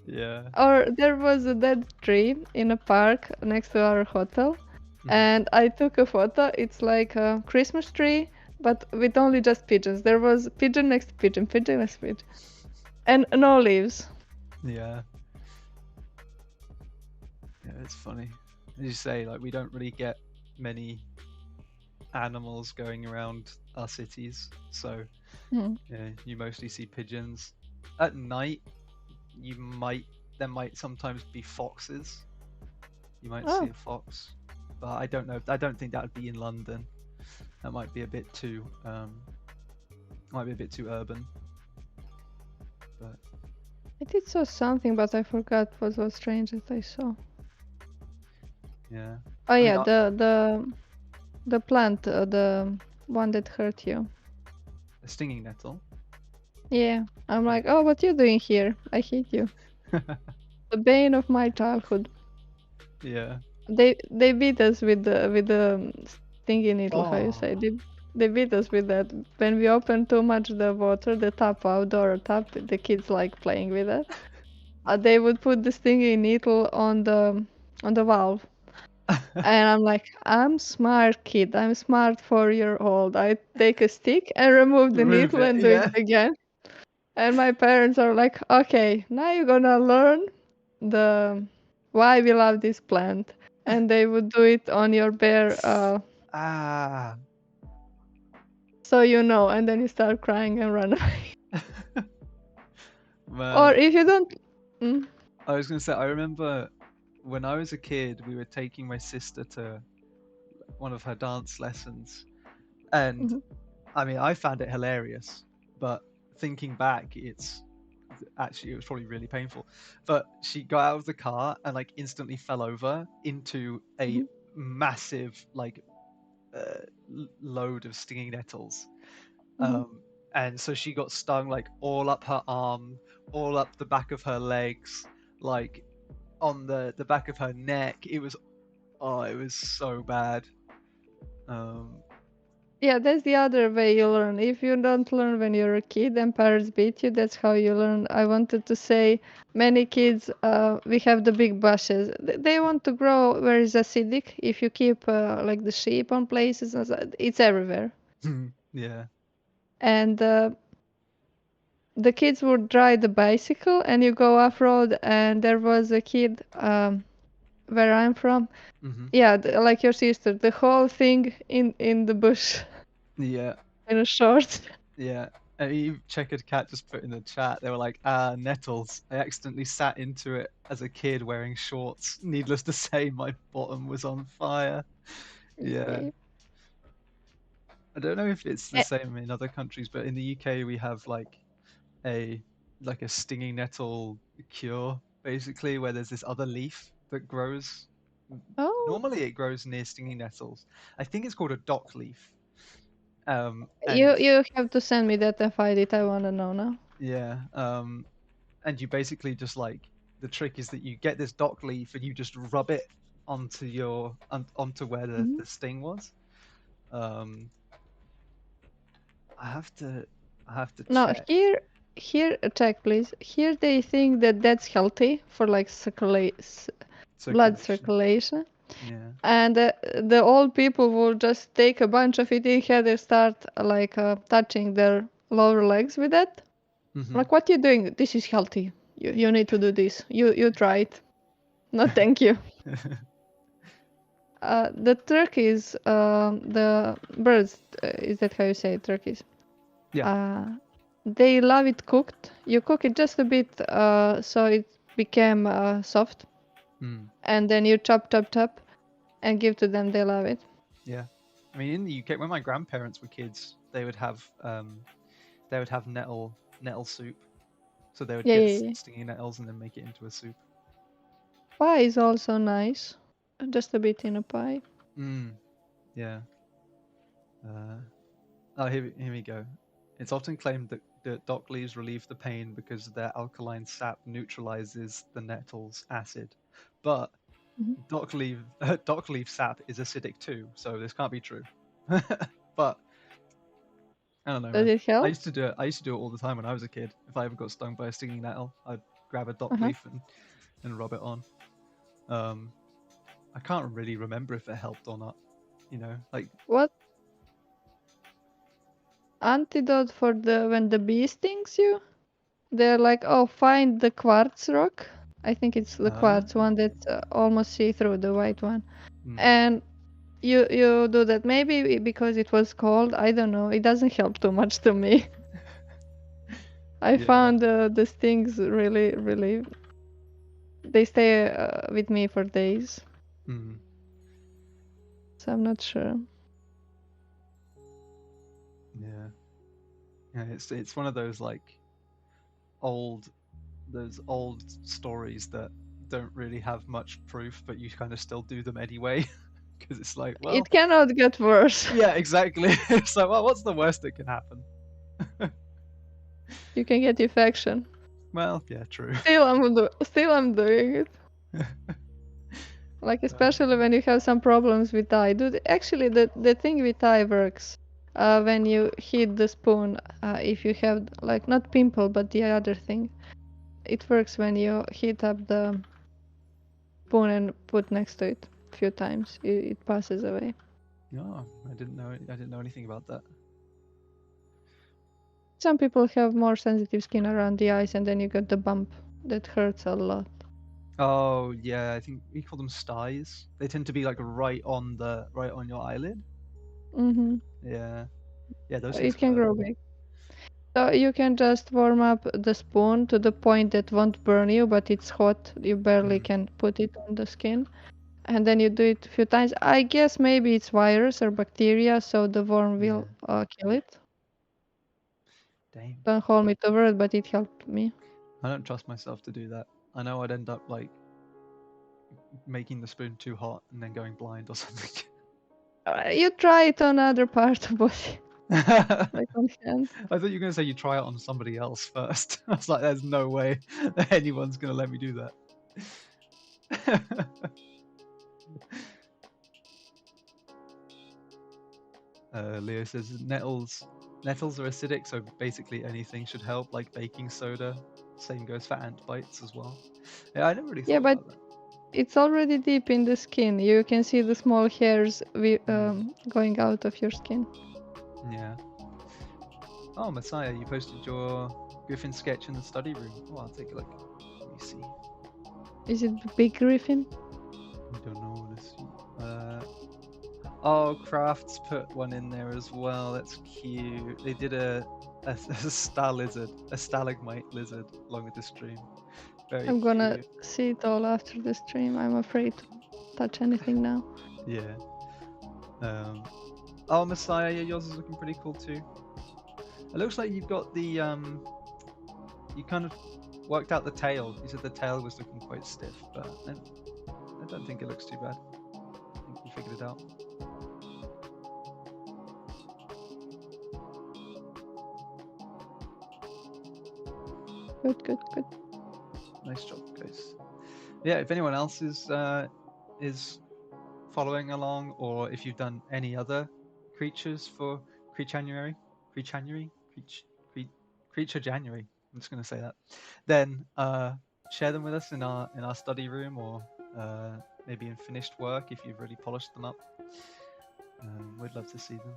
Yeah. Or there was a dead tree in a park next to our hotel, Mhm. and I took a photo. It's like a Christmas tree, but with only just pigeons. There was pigeon next to pigeon, pigeon next to pigeon, and no leaves. Yeah. Yeah, it's funny. As you say, like, we don't really get many animals going around our cities, so Hmm. yeah, you mostly see pigeons. At night, there might sometimes be foxes. You might see Oh, a fox, but I don't know. I don't think that would be in London. That might be a bit too urban. But I did saw something, but I forgot what was strange that I saw. yeah, Oh I mean, yeah, the plant, the one that hurt you. a stinging nettle. Yeah, I'm like, oh, what you doing here? I hate you. The bane of my childhood. Yeah. They beat us with the stingy needle. How you say? Oh. They beat us with that when we open too much the water, the tap outdoor tap. The kids like playing with it. They would put the stingy needle on the valve, and I'm like, I'm smart kid. I'm smart 4 year old. I take a stick and remove the Remove needle it. and do it Yeah. again. And my parents are like, okay, now you're gonna learn the why we love this plant. And they would do it on your bare, Ah. so you know, and then you start crying and run away. Or Man, if you don't, mm, I was gonna say, I remember when I was a kid, we were taking my sister to one of her dance lessons, and mhm. I mean, I found it hilarious, but thinking back, it was probably really painful. But she got out of the car and like instantly fell over into a Mhm. massive like load of stinging nettles, Mhm. And so she got stung like all up her arm, all up the back of her legs, like on the back of her neck. It was so bad. Yeah, that's the other way you learn. If you don't learn when you're a kid and parents beat you, that's how you learn. I wanted to say many kids, we have the big bushes. They want to grow where it's acidic. If you keep like the sheep on places, and it's everywhere. Yeah. And the kids would ride the bicycle and you go off-road, and there was a kid where I'm from. Yeah, like your sister, the whole thing in the bush Yeah. in a short. Yeah. And Checkered Cat just put in the chat, they were like, nettles. I accidentally sat into it as a kid wearing shorts. Needless to say, my bottom was on fire. Yeah. I don't know if it's the Eh, same in other countries, but in the UK we have a a stinging nettle cure, basically, where there's this other leaf that grows. Oh, Normally it grows near stinging nettles. I think it's called a dock leaf. And you have to send me that and find it. I want to know now. yeah, and you basically just the trick is that you get this dock leaf and you just rub it onto onto where Mhm. the sting was. Um, I have to No, check. here, check please. Here they think that that's healthy for like blood Circulation. circulation, Yeah. and the old people will just take a bunch of it in here. They start like touching their lower legs with that. Hmm. Like, what you doing? This is healthy. You need to do this. You try it. No, thank you. The turkeys, the birds, is that how you say it, turkeys? Yeah. They love it cooked. You cook it just a bit, so it became soft, Mm. and then you chop, and give to them. They love it. Yeah. I mean, in the UK, when my grandparents were kids, they would have nettle soup. So they would Yeah, get yeah, yeah. stinging nettles and then make it into a soup. Pie is also nice, just a bit in a pie. Mm. Yeah. Oh, here we go. It's often claimed that dock leaves relieve the pain because their alkaline sap neutralizes the nettle's acid. But Mhm. dock leaf sap is acidic too, so this can't be true. But I don't know, Does man. it help? I used to do it all the time when I was a kid. If I ever got stung by a stinging nettle, I'd grab a dock Uh-huh. leaf and rub it on. I can't really remember if it helped or not. You know, like What antidote for when the bee stings you? They're like, oh, find the quartz rock. I think it's the uh, quartz one that's almost see through, the white one. hmm, And you do that. Maybe because it was cold. I don't know. It doesn't help too much to me. I yeah, found the stings really. They stay with me for days. hmm, So I'm not sure. yeah, yeah. It's one of those old those old stories that don't really have much proof, but you kind of still do them anyway because it's like, well, It cannot get worse. yeah, exactly. It's like, well, what's the worst that can happen? You can get infection. Well, yeah, true. Still I'm doing it. Like, especially when you have some problems with eye. Actually, the thing with eye works. When you hit the spoon, if you have like not pimple but the other thing, it works when you heat up the spoon and put next to it a few times. It passes away. No, I didn't know. I didn't know anything about that. Some people have more sensitive skin around the eyes, and then you get the bump that hurts a lot. Oh yeah, I think we call them styes. They tend to be like right on your eyelid. Mm-hmm. Yeah, yeah, those things It can hurt. grow big. So you can just warm up the spoon to the point that won't burn you, but it's hot. You barely Mm, can put it on the skin. And then you do it a few times. I guess maybe it's virus or bacteria, so the worm yeah, will kill it. dang. Don't hold me to word, but it helped me. I don't trust myself to do that. I know I'd end up making the spoon too hot and then going blind or something. You try it on other part of body. like on hand. I thought you were going to say you try it on somebody else first. I was like, there's no way that anyone's going to let me do that. Leo says nettles are acidic, so basically anything should help, like baking soda. Same goes for ant bites as well. Yeah, I never really thought Yeah, but about that. it's already deep in the skin. You can see the small hairs going out of your skin. Yeah. Oh, Messiah, you posted your Griffin sketch in the study room. Oh, I'll take a look. Let me see. Is it big griffin? I don't know. Let's see. Oh, Crafts put one in there as well. That's cute. They did a star lizard, a stalagmite lizard, along with the stream. Very I'm gonna cute. see it all after the stream. I'm afraid to touch anything now. Yeah. Oh, Messiah, yeah, yours is looking pretty cool too. It looks like you've got the you kind of worked out the tail. You said the tail was looking quite stiff, but I don't think it looks too bad. I think you figured it out. Good. Nice job, guys. Yeah, if anyone else is following along, or if you've done any other creatures for Creatanuary, Creature January. I'm just going to say that. Then share them with us in our study room, or maybe in finished work if you've really polished them up. We'd love to see them.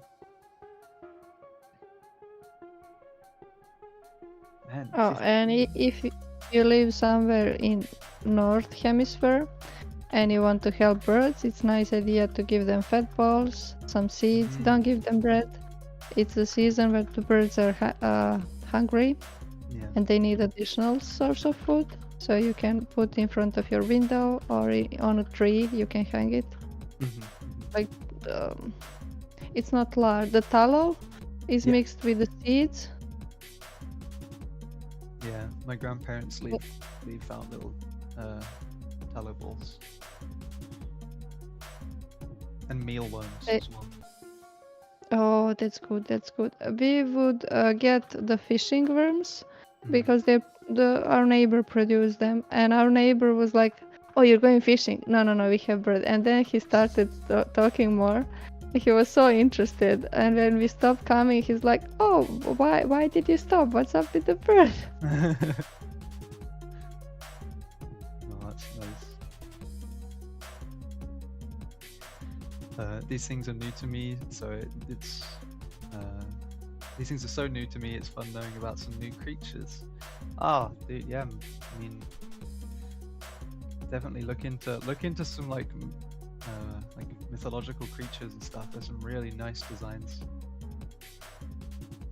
Man, Oh, and if you live somewhere in North Hemisphere and you want to help birds, it's a nice idea to give them fat balls, some seeds. Don't give them bread. It's a season where the birds are hungry, and they need additional source of food. So you can put in front of your window or on a tree. You can hang it. Like it's not large. The tallow is mixed with the seeds. Yeah, my grandparents leave out little tallow balls and mealworms as well. Oh, that's good. We would get the fishing worms because our neighbor produced them, and our neighbor was like, "Oh, you're going fishing? No, we have bird." And then he started talking more. He was so interested, and when we stopped coming, he's like, "Oh, why did you stop? What's up with the bird?" Oh, that's nice. These things are new to me, so it's these things are so new to me. It's fun knowing about some new creatures. Dude, yeah. I mean, definitely look into some like mythological creatures and stuff. There's some really nice designs.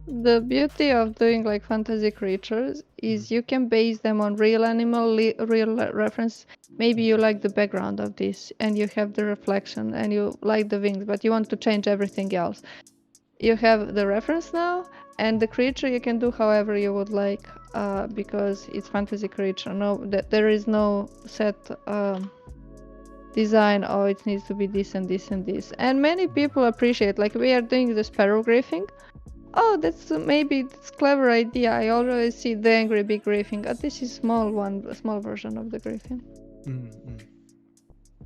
The beauty of doing like fantasy creatures is you can base them on real animal, real reference. Maybe you like the background of this and you have the reflection and you like the wings, but you want to change everything else. You have the reference now, and the creature you can do however you would like, because it's fantasy creature. There is no set design. Oh, it needs to be this and this and this. And many people appreciate, like we are doing the sparrow griffing. Oh, that's clever idea. I already see the angry big griffin. This is a small version of the griffin.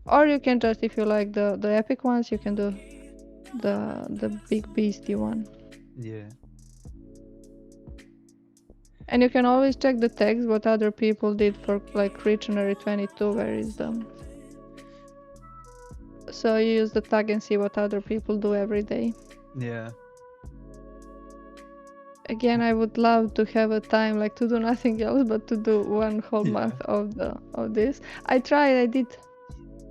Or you can just, if you like the epic ones, you can do the big beastie one. Yeah. And you can always check the tags what other people did for like Creatanuary 22. Where is them? So you use the tag and see what other people do every day. Yeah. Again, I would love to have a time like to do nothing else but to do one whole month of this. I tried.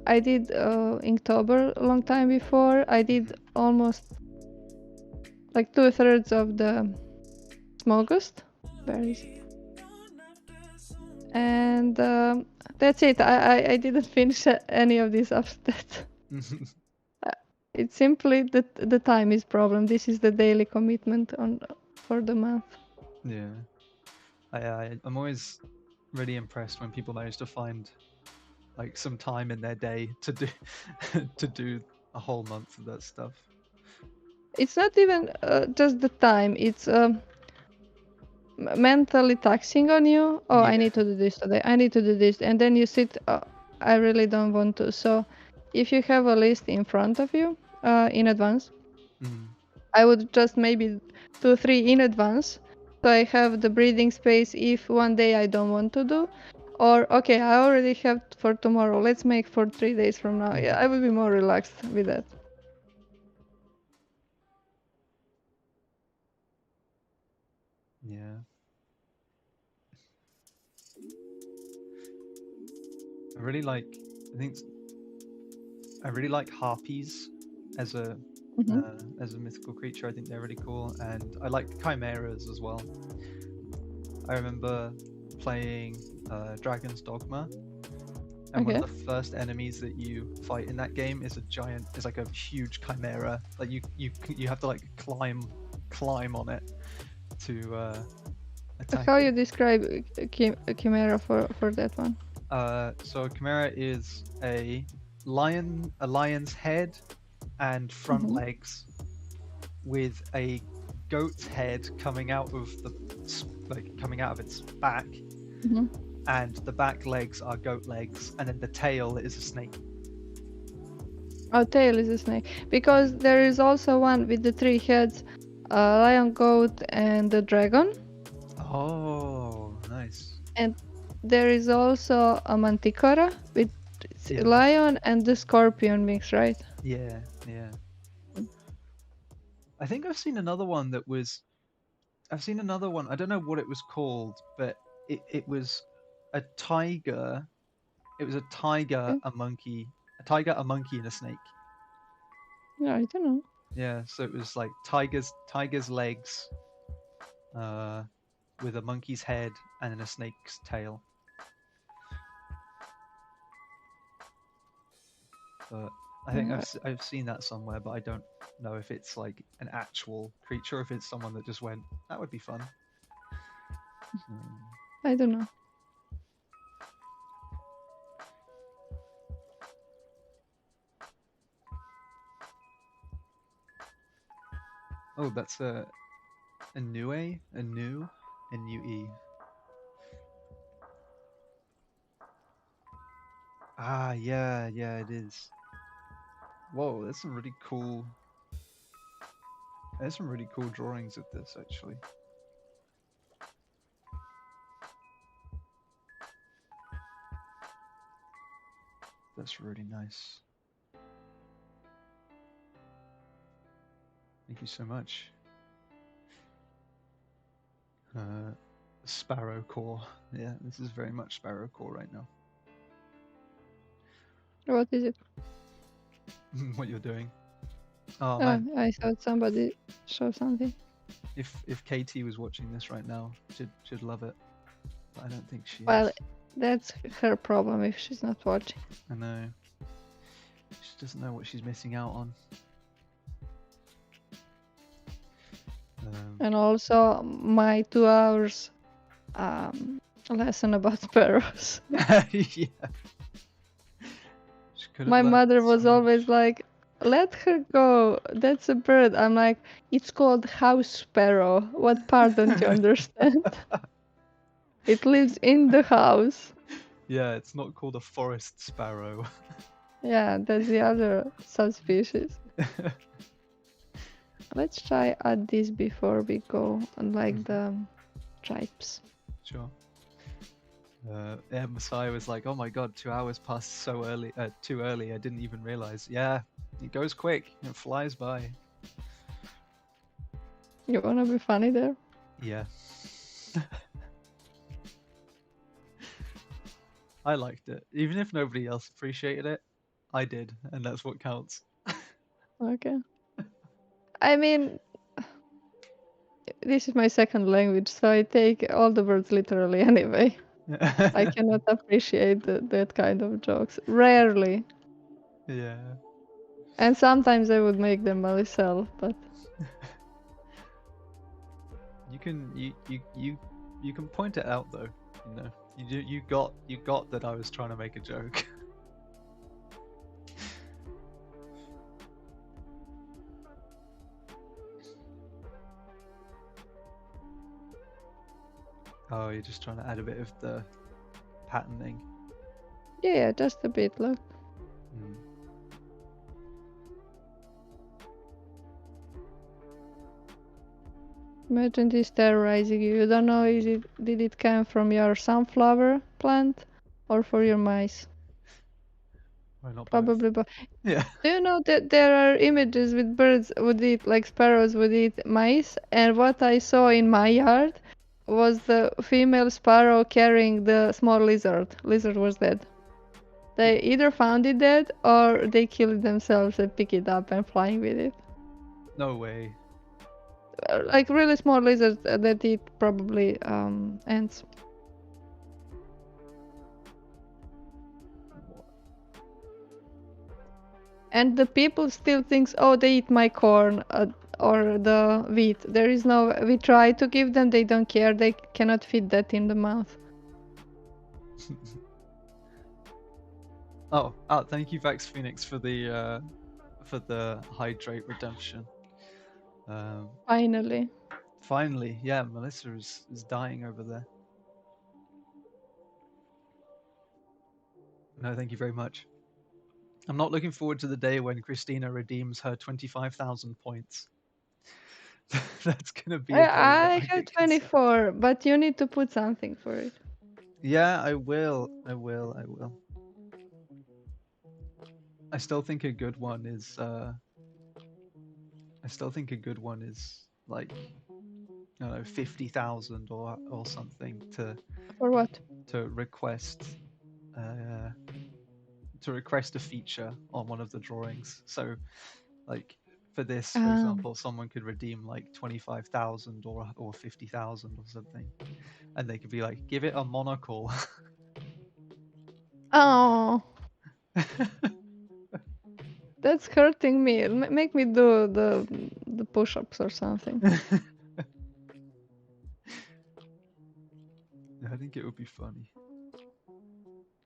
I did Inktober a long time before. I did almost like 2/3 of the August. Where is it? And that's it. I didn't finish any of this after that. It's simply the time is problem. This is the daily commitment for the month. Yeah. I'm always really impressed when people manage to find like some time in their day to do to do a whole month of that stuff. It's not even just the time. It's mentally taxing on you. Oh, I Yeah. need to do this today. I need to do this, and then you sit. I really don't want to. So, if you have a list in front of you in advance, Mm. I would just maybe 2, 3 in advance. So I have the breathing space if one day I don't want to do. Or, okay, I already have for tomorrow. Let's make for 3 days from now. Yeah, I will be more relaxed with that. Yeah. I really like. I think I really like harpies as a mythical creature. I think they're really cool, and I like chimeras as well. I remember playing Dragon's Dogma, and one of the first enemies that you fight in that game is like a huge chimera. Like you have to like climb on it to attack How it. you describe a chimera for that one? So a chimera is a lion's head and front legs with a goat's head coming out of its back, and the back legs are goat legs, and then the tail is a snake. Oh, tail is a snake. Because there is also one with the 3 heads, lion, goat, and the dragon. Oh, nice. And there is also a manticora with Yeah. lion and the scorpion mix, right? Yeah. I think I've seen another one. I don't know what it was called, but it was a tiger. It was a tiger, a monkey, a monkey, and a snake. Yeah, I don't know. Yeah, so it was like tiger's legs, with a monkey's head and then a snake's tail. But I think I've seen that somewhere, but I don't know if it's like an actual creature, or if it's someone that just went, that would be fun. I don't know. Oh, that's a Nue, N-U-E. Ah, yeah, it is. Whoa, there's some really cool. There's some really cool drawings of this, actually. That's really nice. Thank you so much. Sparrow core. Yeah, this is very much Sparrow core right now. What is it? What you're doing. Oh, Oh, man. I thought somebody show something. If Katie was watching this right now, she'd love it. But I don't think she Well, is. that's her problem if she's not watching. I know. She doesn't know what she's missing out on. And also my 2 hours lesson about sparrows. Yeah. My mother was always like, let her go, that's a bird. I'm like, it's called house sparrow. What part don't you understand? It lives in the house. Yeah, it's not called a forest sparrow. Yeah, that's the other subspecies. Let's try add this before we go on like the tribes. Sure. Yeah, Messiah was like, "Oh my god, 2 hours passed so early, too early. I didn't even realize." Yeah, it goes quick. It flies by. You wanna be funny there? Yeah. I liked it, even if nobody else appreciated it. I did, and that's what counts. Okay. I mean, this is my second language, so I take all the words literally anyway. I cannot appreciate that kind of jokes. Rarely. Yeah. And sometimes I would make them myself, but you can point it out though. You know, you got that I was trying to make a joke. Oh, you're just trying to add a bit of the patterning. Yeah, just a bit. Look. Mm. Imagine this terrorizing you. You don't know did it come from your sunflower plant or for your mice? Why not both? Probably both. Yeah. Do you know that there are images with birds would eat, like sparrows would eat mice? And what I saw in my yard was the female sparrow carrying the small lizard. Lizard was dead. They either found it dead or they killed it themselves and pick it up and flying with it. No way. Like really small lizards that eat probably ants. And the people still thinks, oh, they eat my corn or the wheat. There is no. We try to give them, they don't care. They cannot fit that in the mouth. Oh, thank you, Vax Phoenix, for the hydrate redemption. Finally. Finally, yeah, Melissa is dying over there. No, thank you very much. I'm not looking forward to the day when Christina redeems her 25,000 points. That's gonna be a day that I get have concerned. 24, but you need to put something for it. Yeah, I will. I still think a good one is like, I don't know, 50,000 or something For what? to request a feature on one of the drawings. So, like for this, for example, someone could redeem like 25,000 or 50,000 or something, and they could be like, give it a monocle. Oh, that's hurting me. Make me do the push-ups or something. I think it would be funny.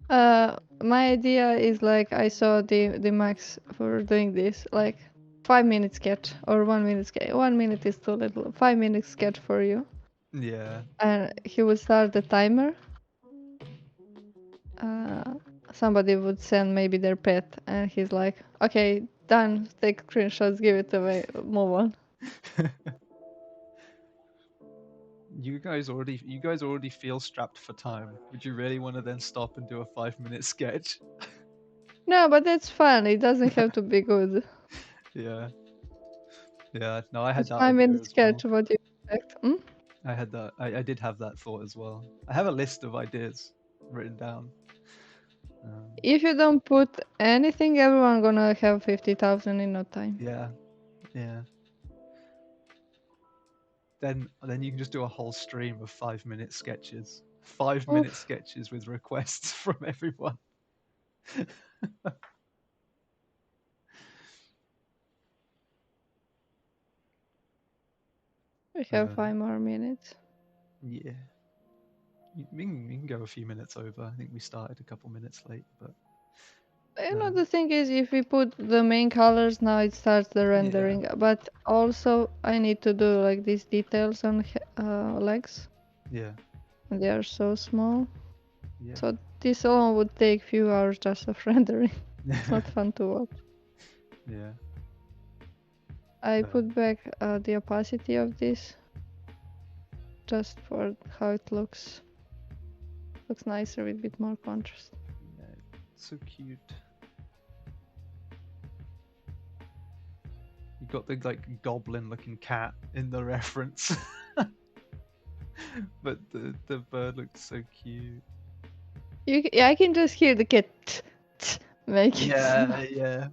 My idea is like I saw the max for doing this, like 5-minute sketch or 1-minute sketch. 1 minute is too little. 5-minute sketch for you. Yeah. And he would start the timer. Somebody would send maybe their pet, and he's like, "Okay, done. Take screenshots, give it away, move on." You guys already feel strapped for time. Would you really want to then stop and do a 5-minute sketch? No, but that's fun. It doesn't have to be good. Yeah. Yeah. No, I had It's that 5-minute idea as sketch. well. What do you expect? I had that. I did have that thought as well. I have a list of ideas written down. If you don't put anything, everyone gonna have 50,000 in no time. Yeah. Yeah. Then you can just do a whole stream of 5-minute sketches. 5-minute sketches with requests from everyone. We have 5 more minutes. Yeah. We can go a few minutes over. I think we started a couple minutes late, but You know, the thing is, if we put the main colors, now it starts the rendering. Yeah. But also, I need to do like these details on legs. Yeah. And they are so small. Yeah. So this alone would take few hours just of rendering. It's not fun to watch. Yeah. I put back the opacity of this just for how it looks. Looks nicer with a bit more contrast. Yeah, so cute. You got the like goblin-looking cat in the reference, but the bird looks so cute. I can just hear the cat make it. Yeah.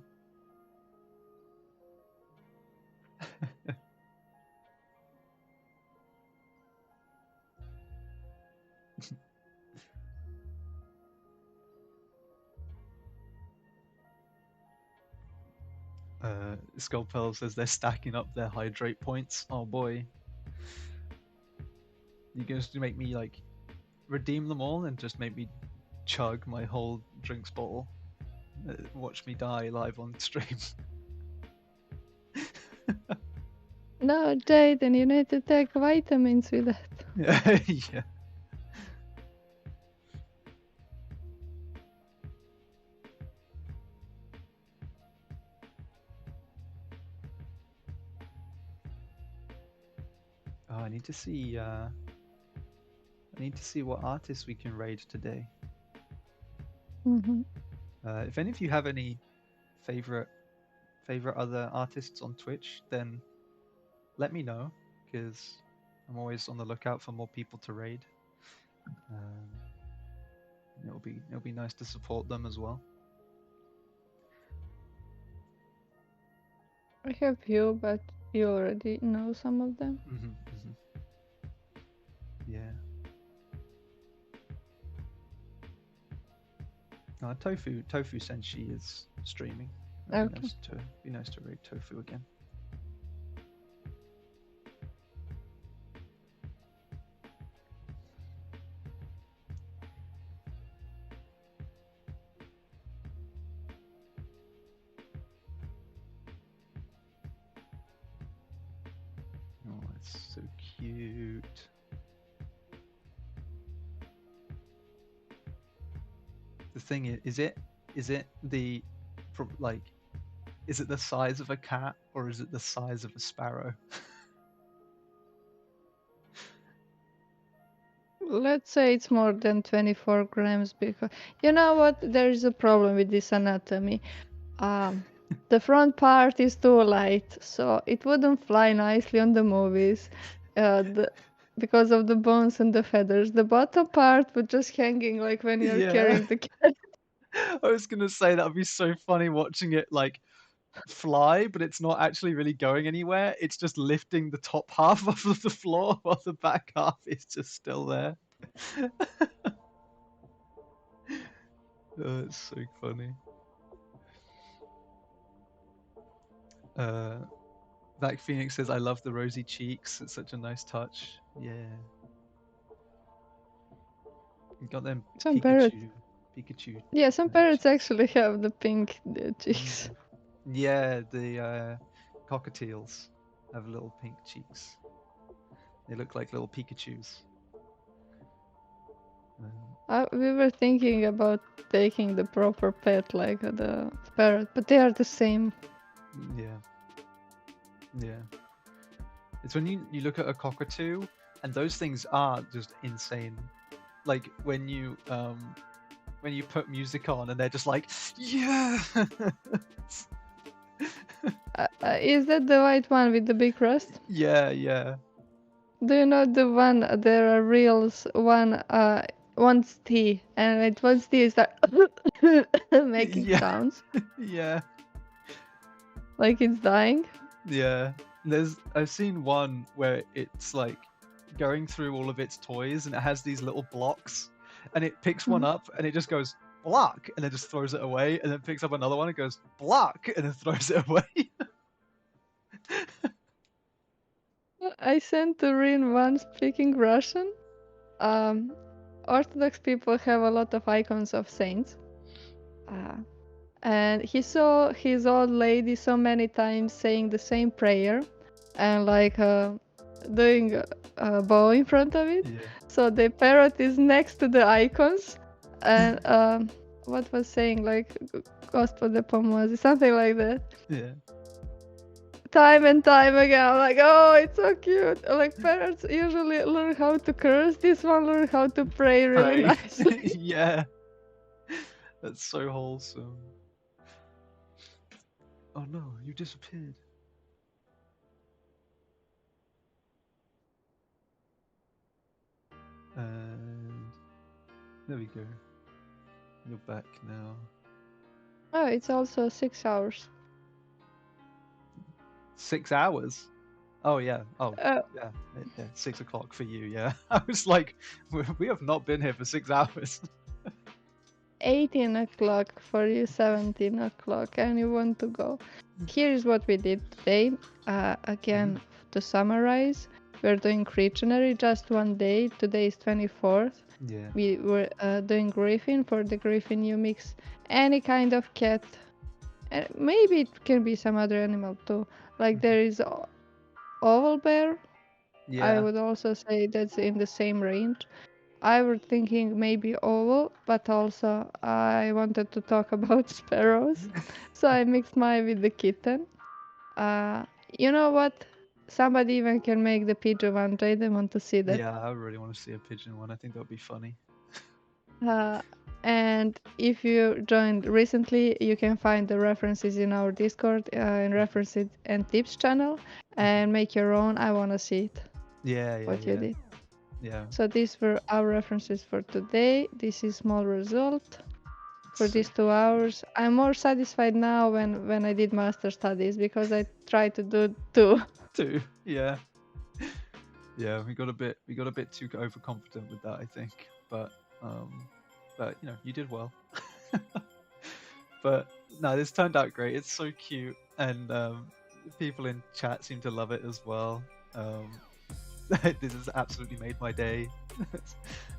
Skullpel says they're stacking up their hydrate points. Oh boy. You're going to make me like redeem them all and just make me chug my whole drinks bottle. Watch me die live on stream. No, Jaden, you need to take vitamins with that. Yeah. Oh, I need to see. I need to see what artists we can raid today. Mm-hmm. If any of you have any favorite other artists on Twitch, then let me know, because I'm always on the lookout for more people to raid. It'll be nice to support them as well. I have few, but you already know some of them. Yeah. Tofu Senshi is streaming. It'd Okay. be nice to raid Tofu again. Oh, it's so cute. The thing is it the like, is it the size of a cat or is it the size of a sparrow? Let's say it's more than 24 grams, because you know what? There is a problem with this anatomy. The front part is too light, so it wouldn't fly nicely on the movies, because of the bones and the feathers. The bottom part would just hanging like when you're Yeah. carrying the cat. I was gonna say that would be so funny watching it like fly, but it's not actually really going anywhere. It's just lifting the top half off of the floor while the back half is just still there. Oh, it's so funny. Vac Phoenix says, "I love the rosy cheeks. It's such a nice touch." Yeah. You got them Some parrots. Pikachu. Yeah, some parrots actually have the pink cheeks. Yeah, the cockatiels have little pink cheeks. They look like little Pikachus. We were thinking about taking the proper pet, like the parrot, but they are the same. Yeah. It's when you look at a cockatoo, and those things are just insane. Like when you put music on, and they're just like, yeah. Is that the white one with the big crest? Yeah. Do you know the one? There are reels. One's tea, and it one's tea is like making sounds. Yeah. Like it's dying. Yeah. I've seen one where it's like going through all of its toys, and it has these little blocks, and it picks one up, and it just goes block, and then just throws it away, and then picks up another one and goes block, and then throws it away. I sent to Rin one speaking Russian. Orthodox people have a lot of icons of saints. And he saw his old lady so many times saying the same prayer and like doing a bow in front of it. Yeah. So the parrot is next to the icons, and what was saying like Gospode pomozi, something like that. Yeah. Time and time again, I'm like, oh, it's so cute. Like parrots usually learn how to curse. This one learned how to pray really nicely. Yeah. That's so wholesome. Oh no, you disappeared. And there we go. You're back now. Oh, it's also 6 hours. 6 hours? Oh yeah. Oh yeah. 6 o'clock for you. Yeah. I was like, we have not been here for 6 hours. 18 o'clock for you, 17 o'clock, and you want to go. Here's what we did today. Again, to summarize, we're doing Creatanuary just one day. Today is 24th. Yeah. We were doing Griffin. For the Griffin, you mix any kind of cat. And maybe it can be some other animal too. Like there is oval bear. Yeah. I would also say that's in the same range. I was thinking maybe oval, but also I wanted to talk about sparrows. So I mixed mine with the kitten. You know what? somebody even can make the pigeon one. Jaden want to see that. Yeah, I really want to see a pigeon one. I think that would be funny. And if you joined recently, you can find the references in our Discord, in references and tips channel, and make your own. I want to see it. Yeah, What you did. Yeah. So these were our references for today. This is small result for these 2 hours. I'm more satisfied now when I did master studies because I tried to do 2. 2, yeah. Yeah, we got a bit too overconfident with that, I think. But you know, you did well. But no, this turned out great. It's so cute, and people in chat seem to love it as well. This has absolutely made my day.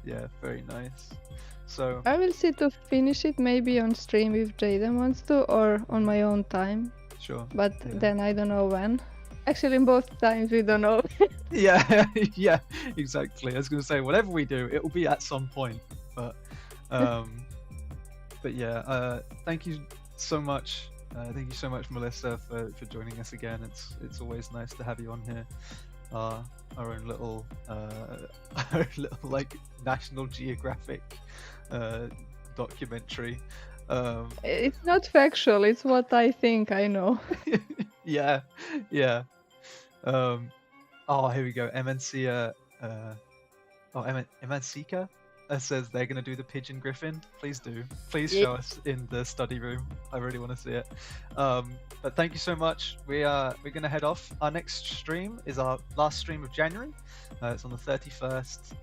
Yeah, very nice. So I will see to finish it maybe on stream if Jaden wants to, or on my own time. Sure. But Yeah. then I don't know when. Actually, in both times we don't know. Yeah, yeah, exactly. I was going to say, whatever we do, it will be at some point. But yeah, thank you so much. Thank you so much, Melissa, for joining us again. It's always nice to have you on here. Our own little like National Geographic documentary. It's not factual. It's what I think I know. Yeah. Oh, here we go. MNC. MNCika says they're gonna do the pigeon griffin. Please do. Please show us in the study room. I really want to see it. But thank you so much. We're gonna head off. Our next stream is our last stream of January. It's on the 31st.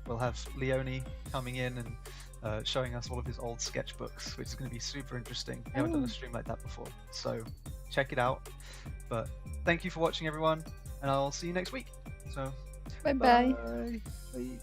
We'll have Leone coming in and showing us all of his old sketchbooks, which is going to be super interesting. We haven't done a stream like that before, so check it out. But thank you for watching, everyone, and I'll see you next week. So Bye-bye. bye.